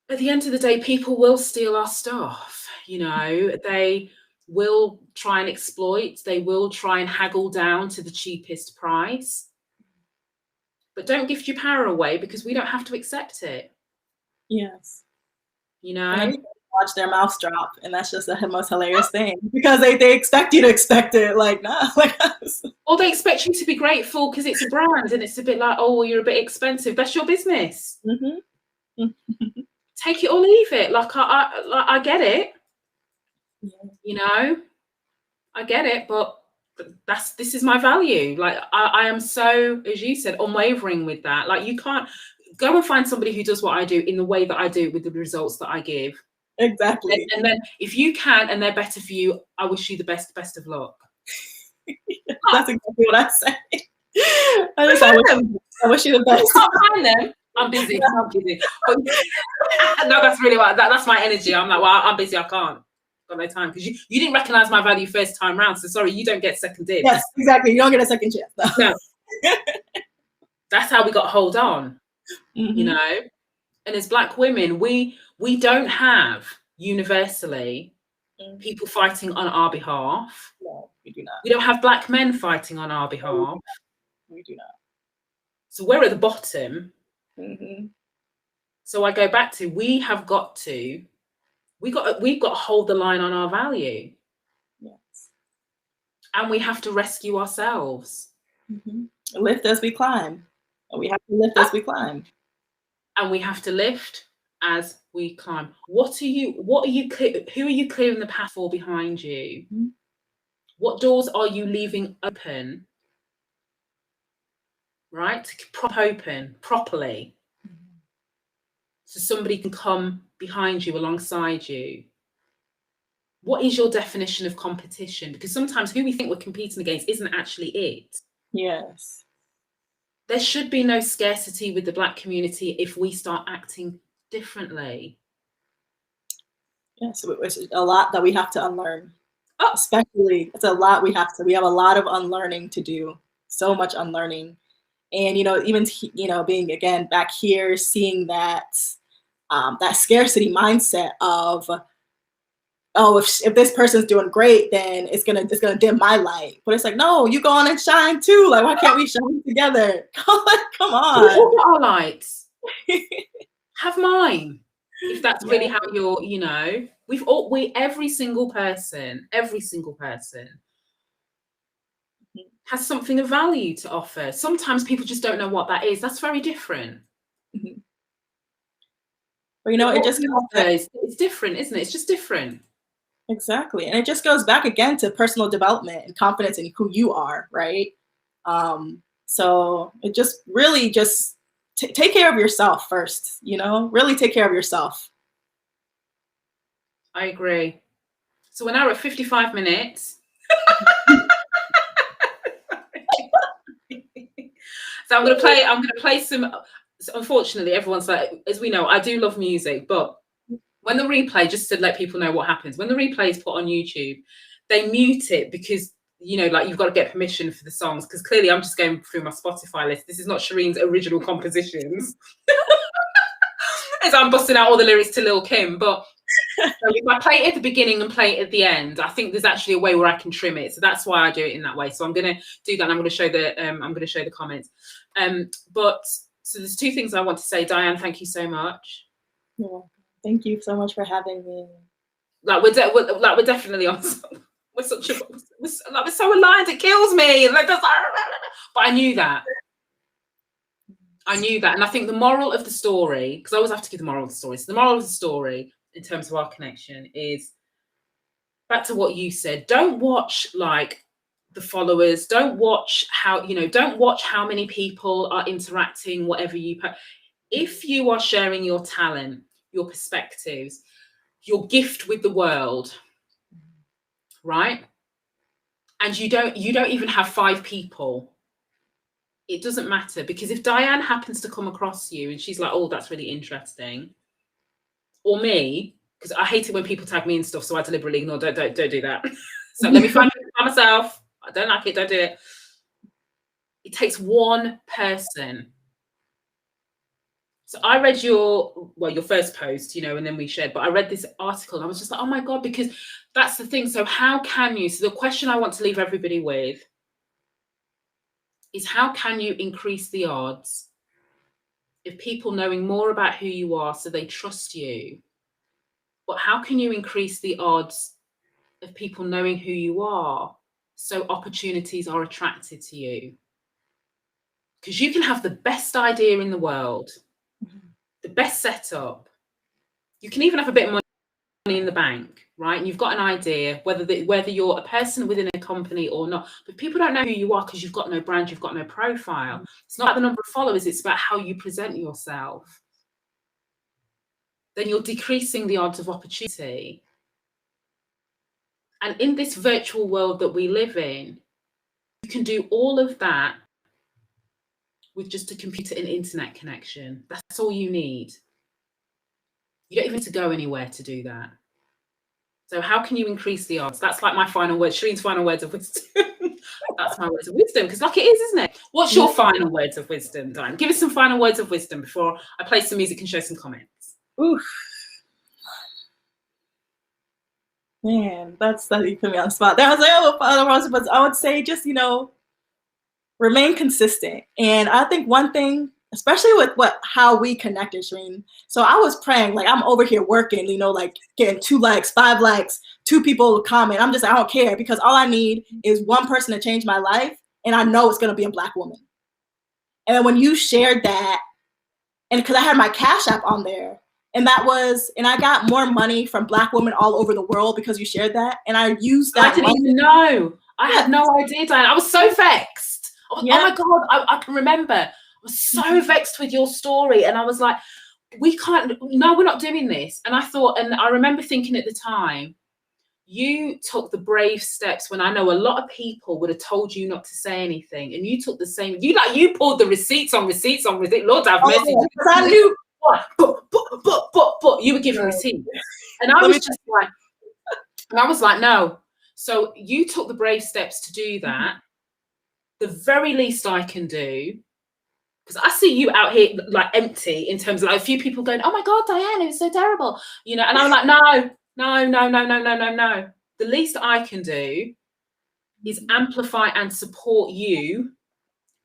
at the end of the day, people will steal our stuff. You know, they will try and exploit, they will try and haggle down to the cheapest price. But don't gift your power away because we don't have to accept it. Yes. You know? And watch their mouths drop, and that's just the most hilarious thing because they expect you to expect it. Like, nah, like us. Or they expect you to be grateful because it's a brand and it's a bit like, oh, well, you're a bit expensive. That's your business. Mm-hmm. Take it or leave it. Like I get it. Yeah. You know, I get it, but this is my value. Like I am so, as you said, unwavering with that. Like you can't go and find somebody who does what I do in the way that I do with the results that I give. Exactly. And then if you can and they're better for you, I wish you the best of luck. That's exactly what I say. I wish you the best. I can't find them. I'm busy. I'm busy. But, no, that's really what that's my energy. I'm like, well, I'm busy. I can't. Got no time because you didn't recognize my value first time round. So sorry, you don't get second dibs. Yes, exactly. You don't get a second chance. No. That's how we got to hold on. Mm-hmm. You know, and as Black women, we don't have universally people fighting on our behalf. No, we do not. We don't have Black men fighting on our behalf. We do not. So we're at the bottom. Mm-hmm. So I go back to we've got to hold the line on our value. Yes. And we have to rescue ourselves. Mm-hmm. Lift as we climb. We have to lift as we climb. And we have to lift as we climb. Who are you clearing the path for behind you? Mm-hmm. What doors are you leaving open? Right? To prop open properly. Mm-hmm. So somebody can come behind you, alongside you. What is your definition of competition? Because sometimes who we think we're competing against isn't actually it. Yes. There should be no scarcity with the Black community if we start acting differently. Yes, it's a lot that we have to unlearn. Oh. Especially, it's a lot we have a lot of unlearning to do. So much unlearning. And, even, being, again, back here, seeing that scarcity mindset of, oh, if this person's doing great, then it's gonna dim my light. But it's like, no, you go on and shine too. Like, why can't we shine together? Come on. All our lights. Have mine. If that's really how you're, every single person has something of value to offer. Sometimes people just don't know what that is. That's very different. Mm-hmm. But you know, it just goes back, it's different, isn't it? It's just different. exactly, and it just goes back again to personal development and confidence in who you are, right? So it just really just take care of yourself first. You know, really take care of yourself. I agree. So we're now at 55 minutes. So I'm gonna play some. Unfortunately, everyone's like, as we know, I do love music, but when the replay, just to let people know what happens, when the replay is put on YouTube, they mute it because, you know, like, you've got to get permission for the songs, because clearly I'm just going through my Spotify list. This is not Shireen's original compositions. As I'm busting out all the lyrics to Lil' Kim, but so if I play it at the beginning and play it at the end, I think there's actually a way where I can trim it. So that's why I do it in that way. So I'm going to do that, and I'm going to show the comments. But so there's two things I want to say. Diane, thank you so much. Yeah. Thank you so much for having me. Like we're definitely on. We're so aligned. It kills me. Like, but I knew that. And I think the moral of the story, because I always have to give the moral of the story. So the moral of the story, in terms of our connection, is back to what you said. Don't watch like the followers. Don't watch how many people are interacting. Whatever you put. If you are sharing your talent, your perspectives, your gift with the world, right? And you don't even have 5 people, it doesn't matter, because if Diane happens to come across you and she's like, oh, that's really interesting, or me, because I hate it when people tag me and stuff, so I deliberately ignore. Don't do that. So let me find it by myself. I don't like it. Don't do it. It takes one person. So I read your first post, and then we shared, but I read this article and I was just like, oh my God, because that's the thing. So how can you, so the question I want to leave everybody with is, how can you increase the odds of people knowing more about who you are so they trust you? But how can you increase the odds of people knowing who you are so opportunities are attracted to you? Because you can have the best idea in the world, the best setup. You can even have a bit of money in the bank, right? And you've got an idea, whether you're a person within a company or not, but people don't know who you are because you've got no brand, you've got no profile. It's not about the number of followers, it's about how you present yourself. Then you're decreasing the odds of opportunity. And in this virtual world that we live in, you can do all of that with just a computer and internet connection. That's all you need. You don't even need to go anywhere to do that. So how can you increase the odds? That's like my final words, Shireen's final words of wisdom. That's my words of wisdom, because like it is, isn't it? What's your final words of wisdom, Diane? Give us some final words of wisdom before I play some music and show some comments. Oof. Man, that's that you put me on the spot. That was like, but I would say just, remain consistent. And I think one thing, especially with how we connected, Shireen. So I was praying, like I'm over here working, like getting 2 likes, 5 likes, 2 people comment. I'm just, I don't care, because all I need is one person to change my life. And I know it's going to be a Black woman. And then when you shared that, and because I had my Cash App on there, and I got more money from Black women all over the world because you shared that. And I used that. I didn't even know. I had no idea, Diane. I was so vexed. Oh my God, I can remember. I was so vexed with your story. And I was like, we're not doing this. And I remember thinking at the time, you took the brave steps when I know a lot of people would have told you not to say anything. And you took the same, you pulled the receipts on receipts on receipts. Lord have mercy. I knew but you were giving receipts. And I was like, no. So you took the brave steps to do that. The very least I can do, because I see you out here like empty, in terms of like a few people going, oh my God, Diane, it was so terrible, and I'm like, no. The least I can do is amplify and support you,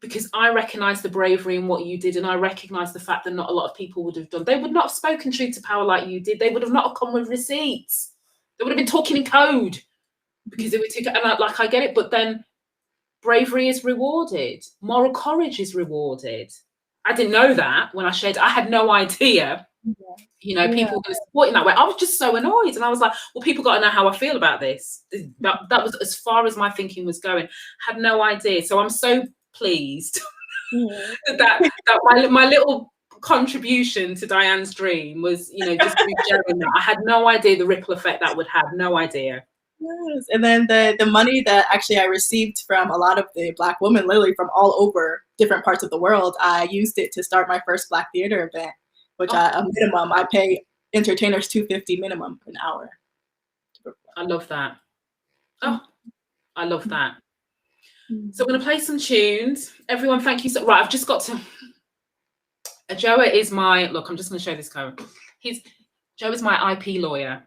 because I recognize the bravery in what you did, and I recognize the fact that not a lot of people would have done. They would not have spoken truth to power like you did. They would have not come with receipts. They would have been talking in code, because they were too. And I get it, but then bravery is rewarded. Moral courage is rewarded. I didn't know that when I shared. I had no idea. You know, people were going to support in that way. I was just so annoyed, and I was like, "Well, people got to know how I feel about this." That was as far as my thinking was going. Had no idea. So I'm so pleased that my little contribution to Diane's dream was, you know, just through sharing that. I had no idea the ripple effect that would have. No idea. Yes. And then the money that actually I received from a lot of the Black women, literally from all over different parts of the world, I used it to start my first Black theater event, which a minimum, I pay entertainers $250 minimum an hour. I love that. Oh, I love that. So I'm going to play some tunes. Everyone, thank you. So, right, I've just got to... Joa is my... Look, I'm just going to show this code. Joa is my IP lawyer.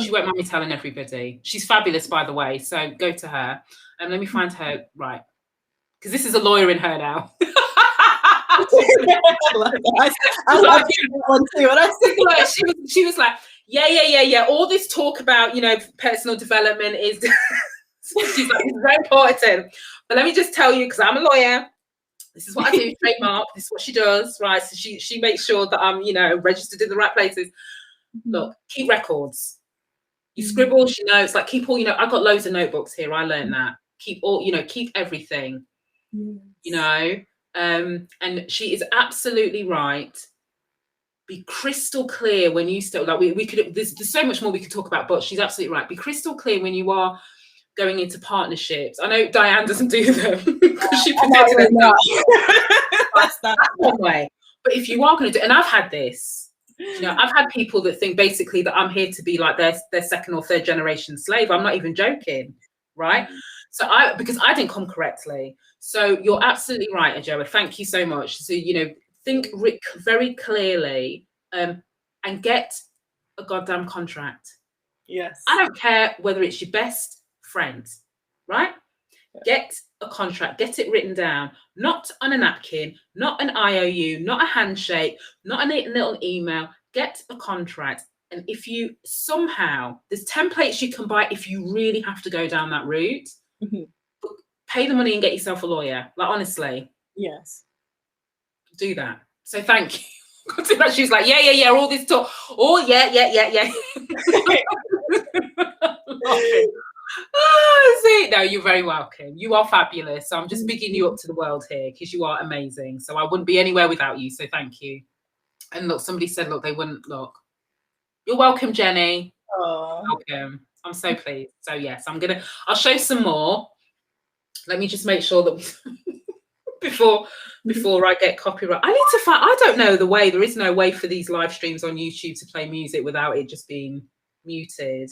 She won't mind me telling everybody. She's fabulous, by the way. So go to her. And let me find her. Right. Because this is a lawyer in her now. I love that one too. She was like, yeah. All this talk about, you know, personal development is... She's like, it's very important. But let me just tell you, because I'm a lawyer, this is what I do, trademark, this is what she does, right? So she makes sure that I'm, you know, registered in the right places. Look, keep records. You scribble, she knows, like keep all, you know, I've got loads of notebooks here. I learned that. Keep all, you know, keep everything, you know. And she is absolutely right. Be crystal clear when you still, like we could, there's so much more we could talk about, but she's absolutely right. Be crystal clear when you are going into partnerships. I know Diane doesn't do them because she protected herself. That's one way. But if you are going to do, and I've had this, you know, I've had people that think basically that I'm here to be like their second or third generation slave. I'm not even joking, right? So because I didn't come correctly. So you're absolutely right, Joa. Thank you so much. So, you know, think very clearly and get a goddamn contract. Yes. I don't care whether it's your best friend, right? Get a contract, get it written down, not on a napkin, not an IOU, not a handshake, not a little email. Get a contract. And if you somehow, there's templates you can buy if you really have to go down that route. Pay the money and get yourself a lawyer. Like, honestly. Yes. Do that. So thank you. She was like, yeah, all this talk. Oh, yeah. Oh, see, no, you're very welcome. You are fabulous. So I'm just bigging you up to the world here because you are amazing. So I wouldn't be anywhere without you. So thank you. And look, somebody said, look, they wouldn't look. You're welcome, Jenny. Welcome. I'm so pleased. So yes, I'll show some more. Let me just make sure that before I get copyright. I need to find, I don't know the way. There is no way for these live streams on YouTube to play music without it just being muted.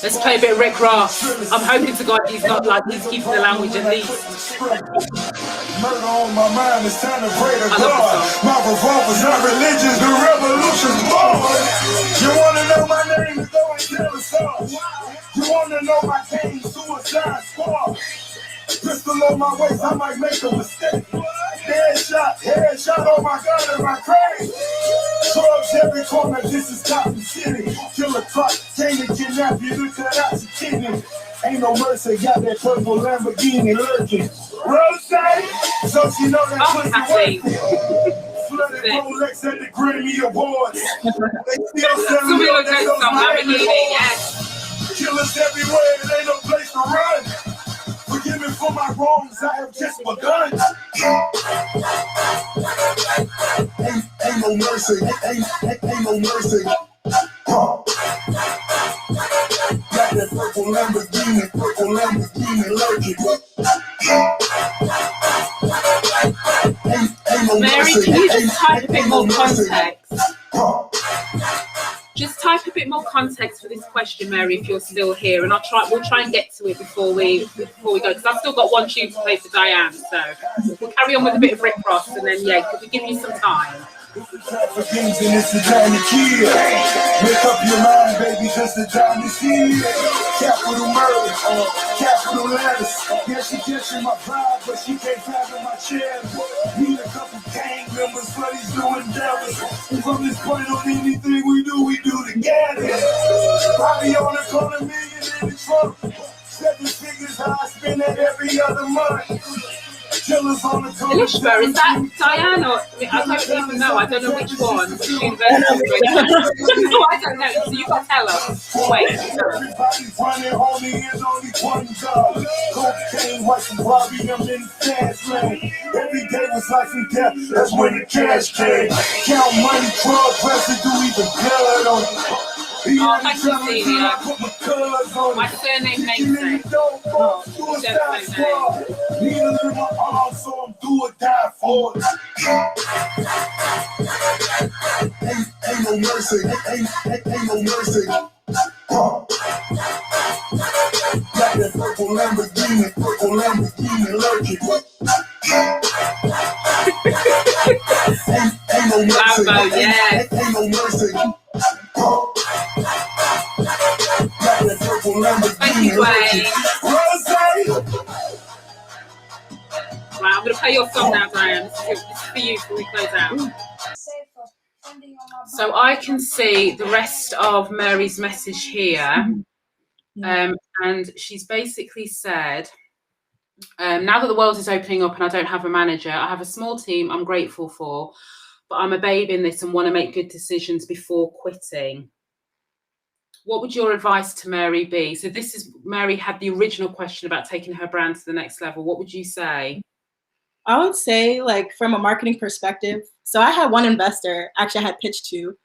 Let's play a bit of Rick Ross. I'm hoping to God he's not like, he's keeping the language at least. Murder on my mind, it's time to pray to God. My revolver's not religious, the revolution's born. You wanna know my name, go and tell us all. You wanna know my game, Suicide Squad. Pistol on my waist, I might make a mistake. Headshot, oh my God, am I crazy? Drugs every corner, this is Gotham City. Killer clock, came to kidnap you, look at that, your kidney. Ain't no mercy, got that purple Lamborghini lurking. Rose, so she know that pussy working. Flooded Rolex at the Grammy Awards. They still selling me on that Lamborghini, yes. Killers everywhere, it ain't no place to run. Forgive me for my wrongs, I have just begun. Ain't no mercy, ain't no mercy. Got that purple Lamborghini lurking. Ain't no Mary, mercy, can you just type a bit more no mercy. context? Just type a bit more context for this question, Mary, if you're still here, and we'll try and get to it before we go, because I've still got one tune to play for Diane. So we'll carry on with a bit of Rick Ross, and then could we give you some time? It's the time for games and it's the time to kill. Make up your mind, baby, cause the time is here. Capital murder, capital letters. Yeah, she catching my vibe, but she can't vibe in my chair. Need a couple gang members for these new endeavors. From this point on, anything we do together. Bobby on the corner, million in the trunk. 7 figures high, I spend that every other month. Elishma, is that Diane or I don't even know. I don't know which one. Which university? No, I don't know. So you got to tell us. Wait. Everybody's running, homie, is only one job. Cocaine, watching Bobby, I'm in the fast lane. Every day was life and death, that's when the cash came. Count money, drug, residue, even blood on it. Oh, thank you, Celia. My surname namesake. Oh, need a little arm, so I'm do or die for it. Ain't no mercy, ain't no mercy. Got that purple Lamborghini lurking. Ain't no mercy, Lambo, yeah. Ain't no mercy. Thank you, Dwayne. Right, I'm going to play your song now, Diane. This is for you before we close out. So I can see the rest of Mary's message here. And she's basically said, now that the world is opening up and I don't have a manager, I have a small team I'm grateful for, but I'm a babe in this and want to make good decisions before quitting. What would your advice to Mary be? So this is, Mary had the original question about taking her brand to the next level. What would you say? I would say, like, from a marketing perspective, so I had one investor, actually I had pitched to,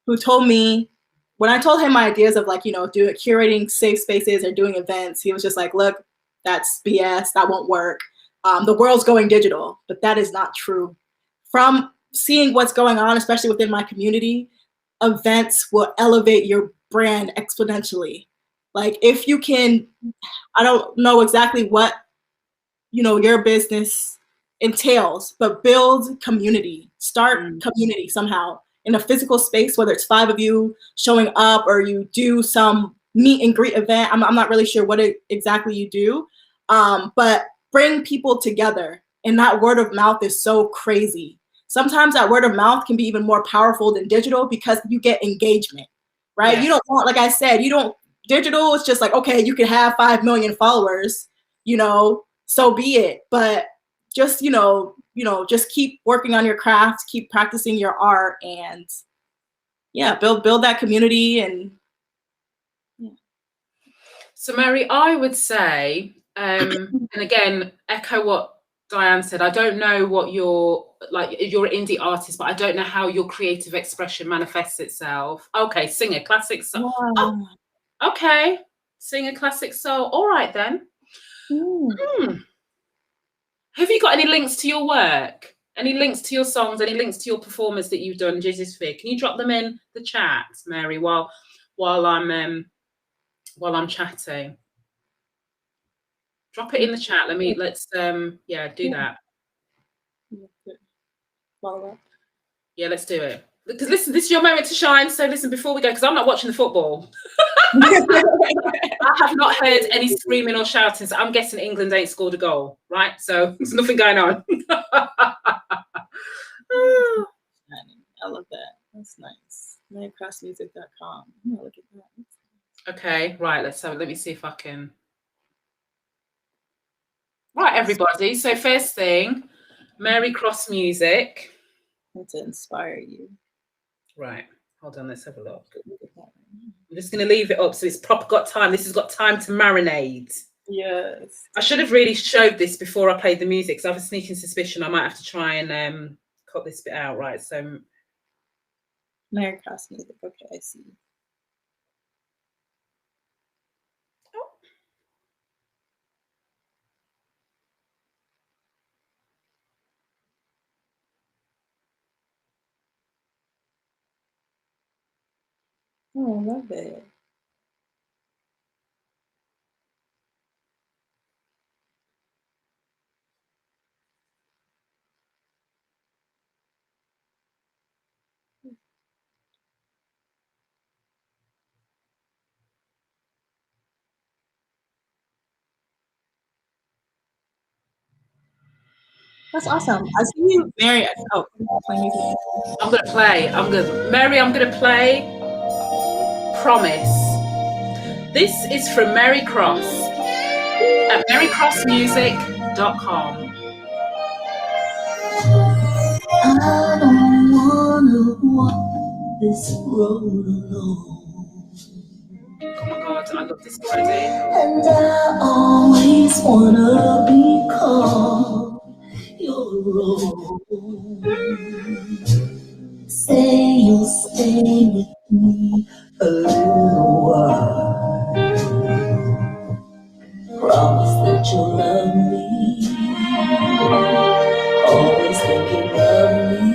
who told me, when I told him my ideas of, like, you know, curating safe spaces or doing events, he was just like, look, that's BS, that won't work. The world's going digital, but that is not true. From seeing what's going on, especially within my community, events will elevate your brand exponentially. Like, if you can, I don't know exactly what, you know, your business entails, but build community, start community somehow in a physical space, whether it's 5 of you showing up or you do some meet and greet event. I'm not really sure what exactly you do, but bring people together. And that word of mouth is so crazy. Sometimes that word of mouth can be even more powerful than digital because you get engagement, right? You don't want, like I said, digital is just like, okay, you can have 5 million followers, you know, so be it. But just, you know, just keep working on your craft, keep practicing your art, and yeah, build that community. And yeah. So Mary, I would say, and again, echo what Diane said. I don't know what you're an indie artist, but I don't know how your creative expression manifests itself. Okay, sing a classic song. Wow. Oh, okay, sing a classic song. All right then. Have you got any links to your work? Any links to your songs? Any links to your performance that you've done, Jizzesphere? Can you drop them in the chat, Mary, while I'm chatting? Drop it in the chat. Let's do that. Yeah, let's do it. Because listen, this is your moment to shine. So listen, before we go, because I'm not watching the football. I have not heard any screaming or shouting, so I'm guessing England ain't scored a goal, right? So there's nothing going on. I love that. That's nice. Marycrossmusic.com. Oh, look at that. Okay, right. Let me see if I can. Right, everybody. So first thing, Mary Cross Music. To inspire you. Right. Hold on. Let's have a look. I'm just going to leave it up so it's proper got time. This has got time to marinate. Yes. I should have really showed this before I played the music, because I have a sneaking suspicion I might have to try and cut this bit out. Right. So Mary Cross Music. Okay, I see. Oh, I love it. That's awesome. I see you, Mary. Oh, play music. Mary, I'm gonna play Promise. This is from Mary Cross at marycrossmusic.com. I don't wanna walk this road alone. Oh my God, I love this already. And I always wanna be called your own. Say you'll stay with me a little while. Promise that you'll love me, always thinking of me.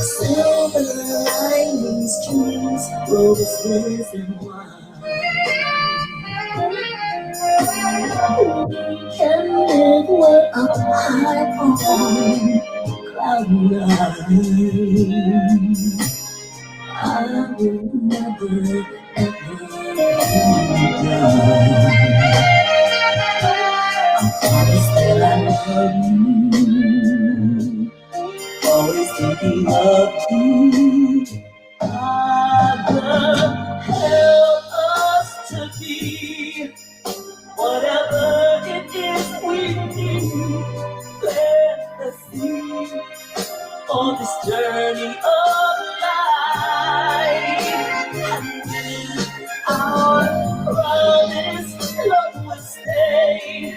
Silver linings, dreams, roses and wine. We can live way up high on cloud nine. I will never ever let you down. I promise that I love you, always thinking of you. Father, help us to be whatever it is we need. Plant the seed for this journey of life. And with our promise, love will stay.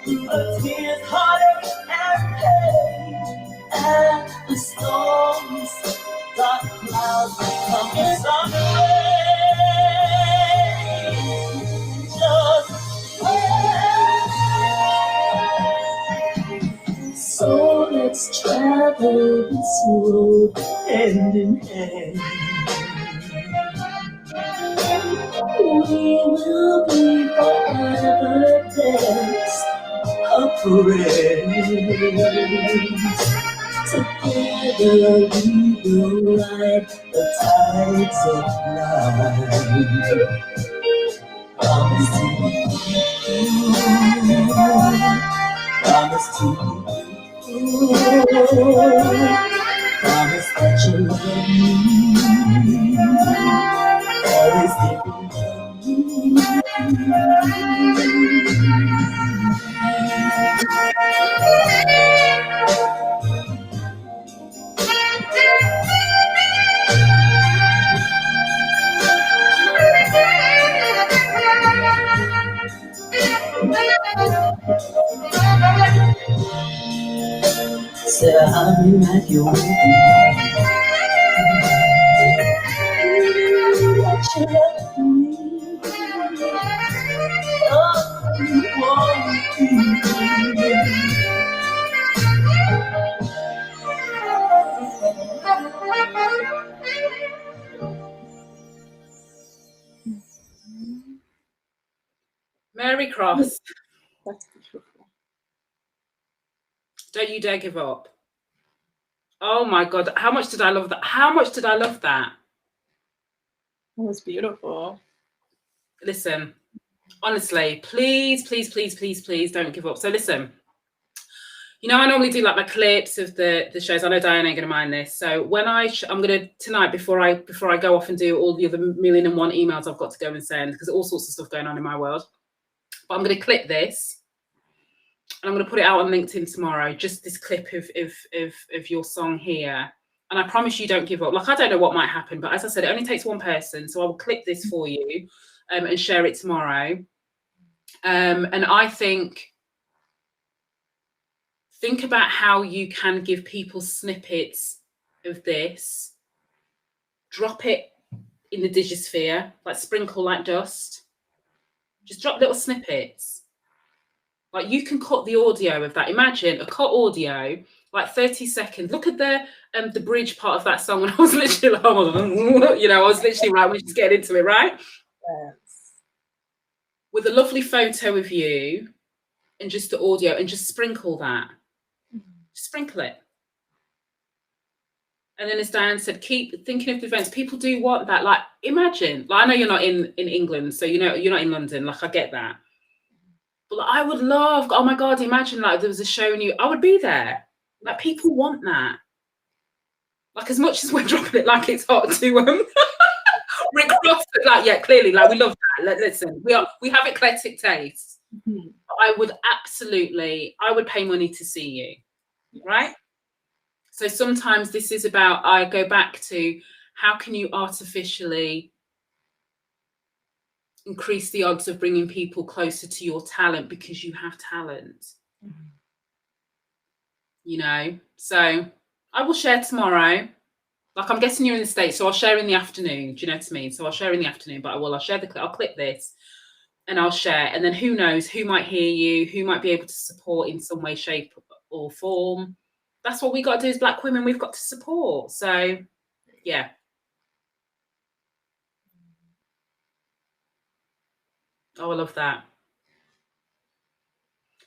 The tears, heartache, and pain, and the storms, dark clouds become sun rays. Just wait. So let's travel this road hand in hand. We will be forever best of friends. Together we will ride the tides of life. Promise to be promise to be promise that you love me, always thinking of me. Said I'll be right your way. That you love me, oh, you want Mary Cross. That's beautiful. Don't you dare give up. Oh my God, how much did I love that? How much did I love that? That was beautiful. Listen, honestly, please, please, please, please, please don't give up. So listen, you know, I normally do like my clips of the shows. I know Diane ain't gonna mind this. So when I'm gonna tonight, before I go off and do all the other 1,000,001 emails I've got to go and send, because all sorts of stuff going on in my world. But I'm gonna clip this and I'm gonna put it out on LinkedIn tomorrow. Just this clip of your song here. And I promise you don't give up. Like, I don't know what might happen, but as I said, it only takes one person. So I will clip this for you and share it tomorrow. And I think about how you can give people snippets of this, drop it in the digisphere, like sprinkle like dust. Just drop little snippets. Like, you can cut the audio of that. Imagine a cut audio, like 30 seconds. Look at the bridge part of that song when I was literally like, you know, I was literally right when she's getting into it, right? Yes. With a lovely photo of you and just the audio, and just sprinkle that. Just sprinkle it. And then, as Diane said, keep thinking of the events. People do want that. Like, imagine, like, I know you're not in England, so you know you're not in London. Like, I get that. But like, I would love, oh my God, imagine like there was a show and I would be there. Like people want that. Like as much as we're dropping it like it's hot to Rick Ross, like yeah, clearly, like we love that. Listen, we have eclectic tastes. Mm-hmm. I would absolutely, I would pay money to see you, right? So sometimes this is about, I go back to how can you artificially increase the odds of bringing people closer to your talent because you have talent. Mm-hmm. You know, so I will share tomorrow. Like I'm guessing you're in the States, so I'll share in the afternoon. Do you know what I mean? So I'll share in the afternoon, but I'll share the clip. I'll clip this and I'll share. And then who knows who might hear you, who might be able to support in some way, shape, or form. That's what we got to do as Black women. We've got to support. So yeah. Oh, I love that.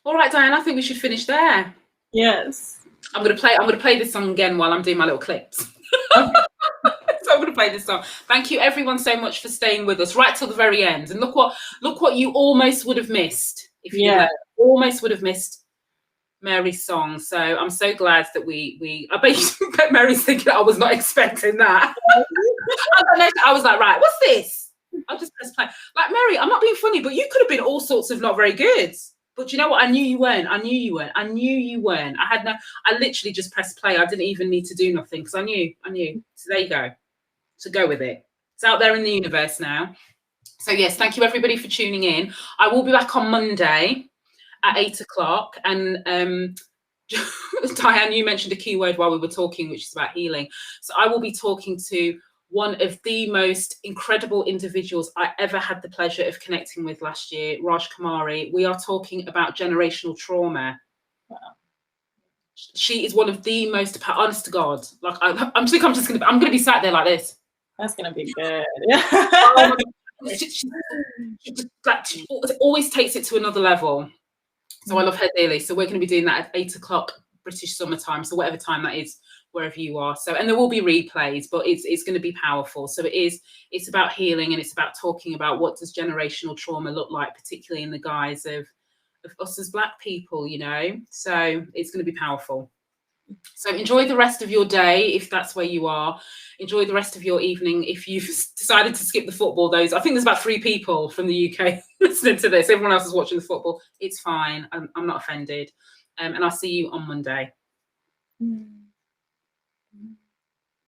All right, Diane, I think we should finish there. Yes. I'm gonna play this song again while I'm doing my little clips. Okay. So I'm gonna play this song. Thank you everyone so much for staying with us right till the very end. And look what you almost would have missed if you almost would have missed Mary's song. So I'm so glad that we I bet Mary's thinking I was not expecting that. I was like, right, what's this? I'll just press play. Like, Mary, I'm not being funny, but you could have been all sorts of not very good. But you know what? I knew you weren't. I literally just pressed play. I didn't even need to do nothing because I knew. So there you go. So go with it. It's out there in the universe now. So yes, thank you everybody for tuning in. I will be back on Monday at 8 o'clock. And Diane, you mentioned a keyword while we were talking, which is about healing. So I will be talking to one of the most incredible individuals I ever had the pleasure of connecting with last year, Raj Kumari. We are talking about generational trauma. Wow. She is one of the most, honest to God, like I'm gonna be sat there like this. That's gonna be good. Oh she always takes it to another level. So I love her dearly. So we're going to be doing that at 8 o'clock British summertime. So whatever time that is, wherever you are. So, and there will be replays, but it's going to be powerful. So it's about healing, and it's about talking about what does generational trauma look like, particularly in the guise of us as Black people, you know. So it's going to be powerful. So enjoy the rest of your day if that's where you are. Enjoy the rest of your evening if you've decided to skip the football. I think there's about 3 people from the UK listening to this. Everyone else is watching the football. It's fine. I'm not offended. And I'll see you on Monday.